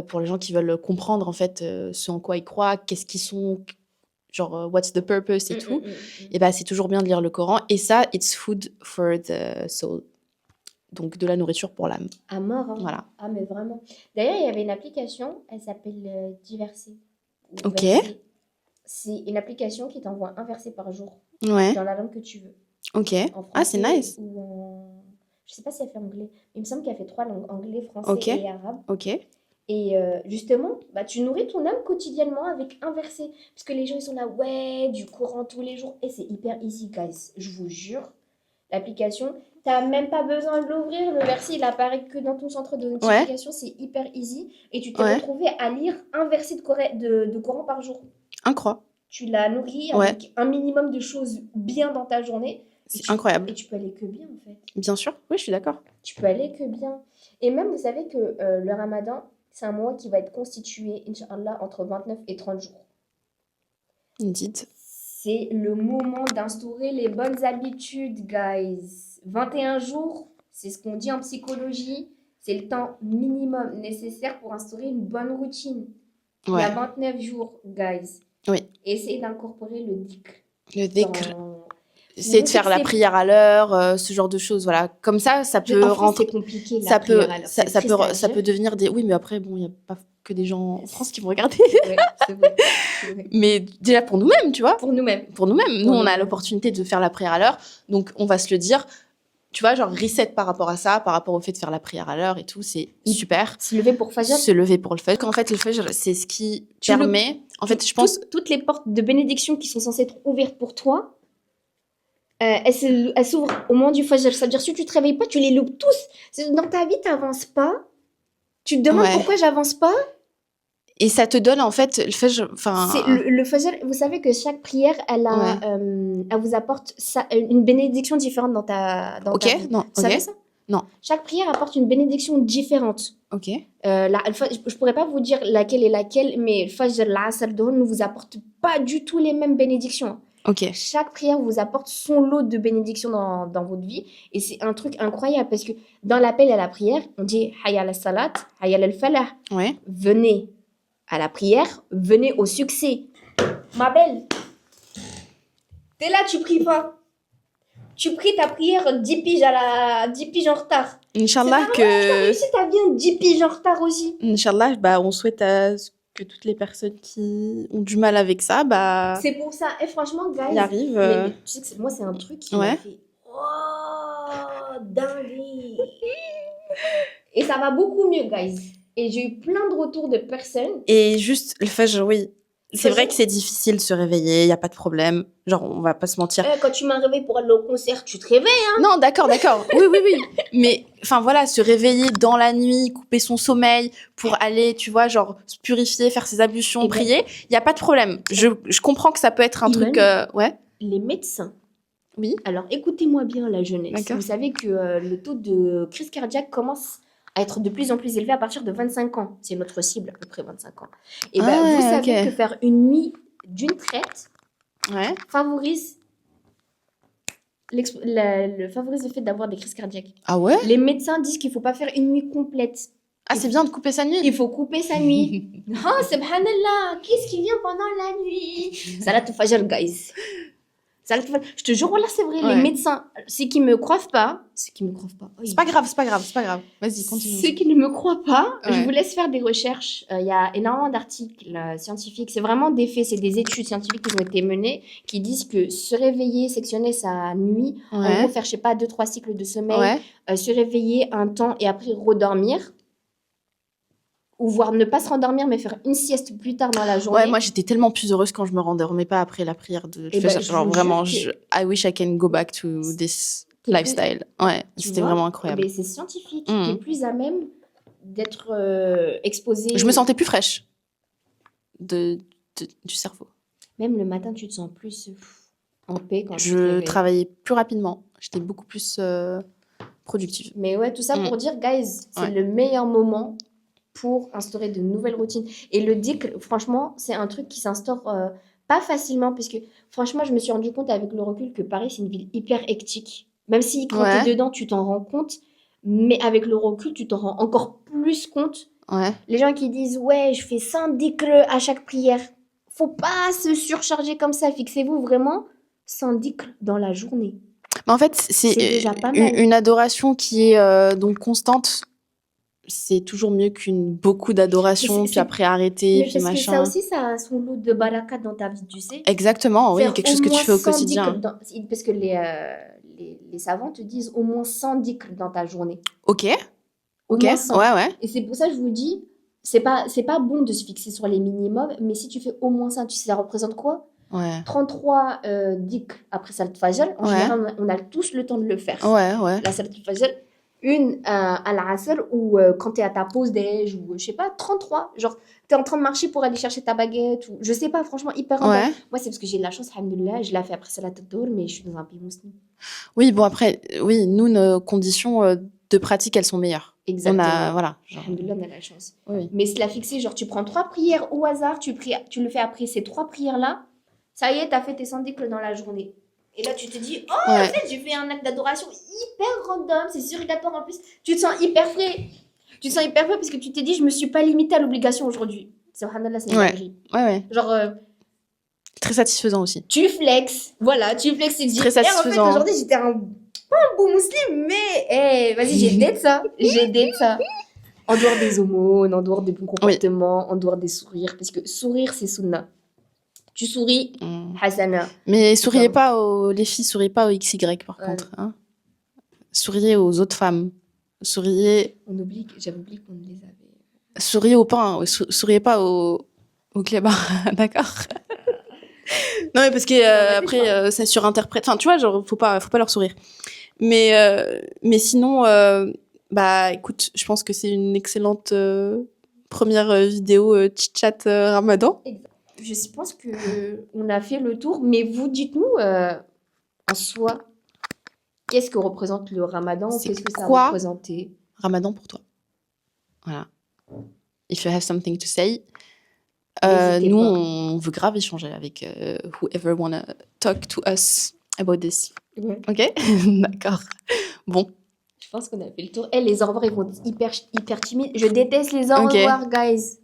Speaker 1: pour les gens qui veulent comprendre en fait ce en quoi ils croient, qu'est-ce qu'ils sont, genre what's the purpose et tout, et c'est toujours bien de lire le Coran. Et ça, it's food for the soul. Donc de la nourriture pour l'âme.
Speaker 2: À mort, hein.
Speaker 1: Voilà.
Speaker 2: Ah, mais vraiment. D'ailleurs, il y avait une application, elle s'appelle Diverser.
Speaker 1: Ok.
Speaker 2: Verser. C'est une application qui t'envoie un verset par jour.
Speaker 1: Ouais.
Speaker 2: Dans la langue que tu veux.
Speaker 1: Ok.
Speaker 2: En français,
Speaker 1: c'est nice.
Speaker 2: Ou en... Je sais pas si elle fait anglais. Il me semble qu'elle fait 3 langues, anglais, français et arabe.
Speaker 1: Ok.
Speaker 2: Et justement, tu nourris ton âme quotidiennement avec un verset. Parce que les gens, ils sont là, ouais, du Coran tous les jours. Et c'est hyper easy, guys. Je vous jure. L'application, t'as même pas besoin de l'ouvrir. Le verset, il apparaît que dans ton centre de notification. C'est hyper easy. Et tu t'es retrouvé à lire un verset de Coran par jour.
Speaker 1: Incroyable.
Speaker 2: Tu l'as nourri avec un minimum de choses bien dans ta journée.
Speaker 1: C'est incroyable.
Speaker 2: Et tu peux aller que bien, en fait.
Speaker 1: Bien sûr. Oui, je suis d'accord.
Speaker 2: Tu peux aller que bien. Et même, vous savez que le Ramadan, c'est un mois qui va être constitué, Inch'Allah, entre 29 et 30 jours.
Speaker 1: Indeed.
Speaker 2: C'est le moment d'instaurer les bonnes habitudes, guys. 21 jours, c'est ce qu'on dit en psychologie, c'est le temps minimum nécessaire pour instaurer une bonne routine. Il y a 29 jours, guys.
Speaker 1: Oui.
Speaker 2: Essayez d'incorporer le dhikr.
Speaker 1: Le dhikr. C'est de faire la prière à l'heure, ce genre de choses, voilà. Comme ça peut rentrer.
Speaker 2: C'est compliqué,
Speaker 1: ça peut devenir des. Oui, mais après, bon, il n'y a pas que des gens en France qui vont regarder.
Speaker 2: C'est vrai.
Speaker 1: Mais déjà pour nous-mêmes, tu vois.
Speaker 2: Pour nous-mêmes.
Speaker 1: Nous, on a l'opportunité de faire la prière à l'heure, donc on va se le dire. Tu vois, genre reset par rapport à ça, par rapport au fait de faire la prière à l'heure et tout, c'est super.
Speaker 2: Se lever pour Fajr.
Speaker 1: Se lever pour le Fajr. En fait, le Fajr, c'est ce qui permet. En fait, je pense.
Speaker 2: Toutes les portes de bénédiction qui sont censées être ouvertes pour toi, elles s'ouvrent au moment du Fajr. C'est-à-dire, si tu te réveilles pas, tu les loupes tous. Dans ta vie, t'avances pas. Tu te demandes pourquoi j'avance pas.
Speaker 1: Et ça te donne, en fait, le Fajr...
Speaker 2: Le Fajr, vous savez que chaque prière, elle vous apporte une bénédiction différente dans ta vie.
Speaker 1: Non.
Speaker 2: Vous savez ça?
Speaker 1: Non.
Speaker 2: Chaque prière apporte une bénédiction différente.
Speaker 1: Ok.
Speaker 2: Je pourrais pas vous dire laquelle est laquelle, mais le Fajr, l'Asr, ne vous apporte pas du tout les mêmes bénédictions.
Speaker 1: Ok.
Speaker 2: Chaque prière vous apporte son lot de bénédictions dans votre vie. Et c'est un truc incroyable parce que dans l'appel à la prière, on dit « Hayya al-salat, hayya al-falah ». Venez à la prière, venez au succès. Ma belle, t'es là, tu pries pas. Tu pries ta prière 10 piges en retard.
Speaker 1: Inch'Allah que...
Speaker 2: Si t'as bien 10 piges en retard aussi.
Speaker 1: Inch'Allah, on souhaite que toutes les personnes qui ont du mal avec ça,
Speaker 2: c'est pour ça. Et franchement, guys,
Speaker 1: y arrivent.
Speaker 2: Mais tu sais que moi, c'est un truc qui m'a fait... Oh, dingue. Et ça va beaucoup mieux, guys. Et j'ai eu plein de retours de personnes.
Speaker 1: Et juste, le Fajr, oui. C'est vrai que c'est difficile de se réveiller, il n'y a pas de problème. Genre, on va pas se mentir.
Speaker 2: Quand tu m'as réveillé pour aller au concert, tu te réveilles, hein?
Speaker 1: Non, d'accord. Oui. Mais, enfin, voilà, se réveiller dans la nuit, couper son sommeil pour aller, tu vois, genre, se purifier, faire ses ablutions, prier, il n'y a pas de problème. Je comprends que ça peut être un truc...
Speaker 2: Les médecins.
Speaker 1: Oui.
Speaker 2: Alors, écoutez-moi bien, la jeunesse.
Speaker 1: D'accord.
Speaker 2: Vous savez que le taux de crise cardiaque commence à être de plus en plus élevé à partir de 25 ans. C'est notre cible, à peu près 25 ans. Et vous savez que faire une nuit d'une traite,
Speaker 1: Ouais.
Speaker 2: favorise, favorise le fait d'avoir des crises cardiaques.
Speaker 1: Ah ouais?
Speaker 2: Les médecins disent qu'il ne faut pas faire une nuit complète.
Speaker 1: Ah, c'est bien de couper sa nuit.
Speaker 2: Il faut couper sa nuit. Ah, subhanallah, qu'est-ce qui vient pendant la nuit? Salat al-Fajr, guys. Salat al-Fajr. Je te jure, là, c'est vrai,
Speaker 1: Ouais.
Speaker 2: les médecins, ceux qui me croient pas,
Speaker 1: C'est pas grave, c'est pas grave, c'est pas grave. Vas-y, continue.
Speaker 2: Ceux qui ne me croient pas, je
Speaker 1: Ouais.
Speaker 2: vous laisse faire des recherches. Il y a énormément d'articles scientifiques. C'est vraiment des faits, c'est des études scientifiques qui ont été menées qui disent que se réveiller, sectionner sa nuit, en
Speaker 1: Ouais.
Speaker 2: gros faire, je sais pas, 2-3 cycles de sommeil,
Speaker 1: Ouais.
Speaker 2: se réveiller un temps et après redormir, ou voire ne pas se rendormir mais faire une sieste plus tard dans la journée.
Speaker 1: Ouais, moi j'étais tellement plus heureuse quand je me rendormais pas après la prière de
Speaker 2: Eh ben,
Speaker 1: Fajr.
Speaker 2: je
Speaker 1: Genre
Speaker 2: vous
Speaker 1: vraiment,
Speaker 2: jure
Speaker 1: I wish I can go back to this
Speaker 2: T'es plus-
Speaker 1: lifestyle. Ouais,
Speaker 2: tu
Speaker 1: c'était
Speaker 2: vois,
Speaker 1: vraiment
Speaker 2: eh
Speaker 1: incroyable.
Speaker 2: ben, c'est scientifique.
Speaker 1: Mhm.
Speaker 2: T'es plus à même d'être exposé.
Speaker 1: Je me sentais plus fraîche du cerveau.
Speaker 2: Même le matin, tu te sens plus en paix quand tu te
Speaker 1: Je
Speaker 2: réveilles.
Speaker 1: travaillais plus rapidement. J'étais beaucoup plus productive.
Speaker 2: Mais ouais, tout ça pour dire, guys, c'est
Speaker 1: Ouais.
Speaker 2: le meilleur moment pour instaurer de nouvelles routines. Et le dhikr, franchement, c'est un truc qui s'instaure pas facilement, puisque franchement, je me suis rendu compte avec le recul que Paris, c'est une ville hyper hectique. Même si quand
Speaker 1: Ouais.
Speaker 2: t'es dedans, tu t'en rends compte, mais avec le recul, tu t'en rends encore plus compte.
Speaker 1: Ouais.
Speaker 2: Les gens qui disent, ouais, je fais 100 dhikr à chaque prière. Faut pas se surcharger comme ça. Fixez-vous vraiment 100 dhikr dans la journée.
Speaker 1: Mais en fait,
Speaker 2: C'est
Speaker 1: c'est
Speaker 2: déjà pas mal.
Speaker 1: une adoration qui est donc constante. C'est toujours mieux qu'une beaucoup d'adoration,
Speaker 2: Mais
Speaker 1: puis
Speaker 2: c'est-
Speaker 1: après arrêter,
Speaker 2: Mais
Speaker 1: puis
Speaker 2: parce que ça
Speaker 1: machin.
Speaker 2: aussi, ça a son lot de barakat dans ta vie, tu sais.
Speaker 1: Exactement, oui,
Speaker 2: Faire
Speaker 1: quelque chose que tu
Speaker 2: moins
Speaker 1: fais au
Speaker 2: 100
Speaker 1: quotidien.
Speaker 2: dhikr parce que les savants te disent au moins 100 dhikr dans ta journée.
Speaker 1: Ok,
Speaker 2: Au
Speaker 1: ok,
Speaker 2: moins 100.
Speaker 1: ouais, ouais.
Speaker 2: Et c'est pour ça que je vous dis, c'est pas bon de se fixer sur les minimums, mais si tu fais au moins ça, tu sais, ça représente quoi?
Speaker 1: Ouais,
Speaker 2: 33 dhikr après Salat Fajr. En
Speaker 1: Ouais.
Speaker 2: général, on a tous le temps de le faire.
Speaker 1: ouais, ouais.
Speaker 2: La Salat Fajr, une à l'Asr ou quand t'es à ta pause déj ou je sais pas, 33. Genre, t'es en train de marcher pour aller chercher ta baguette ou je sais pas, franchement, hyper important.
Speaker 1: Ouais.
Speaker 2: Moi, c'est parce que j'ai de la chance, alhamdoulilah, je l'ai fait après Salat al-Dohr, mais je suis dans un pays musulman.
Speaker 1: Oui, bon, après, oui, nous, nos conditions de pratique, elles sont meilleures.
Speaker 2: Exactement.
Speaker 1: On a, voilà. Genre,
Speaker 2: Alhamdoulilah, on a la chance.
Speaker 1: oui.
Speaker 2: Mais se la fixer, genre, tu prends 3 prières au hasard, tu le fais après ces 3 prières-là, ça y est, t'as fait tes 100 dhikr dans la journée. Et là, tu te dis, oh,
Speaker 1: Ouais.
Speaker 2: en fait, j'ai fait un acte d'adoration hyper random, c'est surrégatoire en plus. Tu te sens hyper frais. Tu te sens hyper frais parce que tu t'es dit, je me suis pas limitée à l'obligation aujourd'hui. Subhanallah, c'est une
Speaker 1: Ouais.
Speaker 2: dinguerie.
Speaker 1: Ouais, ouais.
Speaker 2: Genre,
Speaker 1: Très satisfaisant aussi.
Speaker 2: tu flexes. Voilà, tu flexes. Tu te dis,
Speaker 1: Très
Speaker 2: en fait,
Speaker 1: satisfaisant.
Speaker 2: aujourd'hui, j'étais pas un beau musulman, mais vas-y, j'ai date ça. J'ai date ça. En dehors des aumônes, en dehors des bons comportements, en dehors des sourires. Parce que sourire, c'est sunnah. Tu souris, hasana.
Speaker 1: Mais souriez pas les filles, souriez pas aux XY par contre. Hein. Souriez aux autres femmes. Souriez.
Speaker 2: J'avais oublié qu'on les avait.
Speaker 1: Souriez au pain. Souriez pas au clébard. D'accord. Non, mais parce que après, ça surinterprète. Enfin, tu vois, genre, faut pas leur sourire. Mais sinon, bah, écoute, je pense que c'est une excellente première vidéo chit-chat Ramadan.
Speaker 2: Je pense qu'on a fait le tour, mais vous dites-nous en soi, qu'est-ce que représente le Ramadan? Qu'est-ce que ça a représenté?
Speaker 1: Ramadan pour toi. Voilà. If you have something to say. Nous, on veut grave échanger avec whoever wanna talk to us about this.
Speaker 2: Ouais.
Speaker 1: Ok. D'accord. Bon.
Speaker 2: Je pense qu'on a fait le tour. Les au revoir, ils vont être hyper timides. Je déteste les au revoir, guys.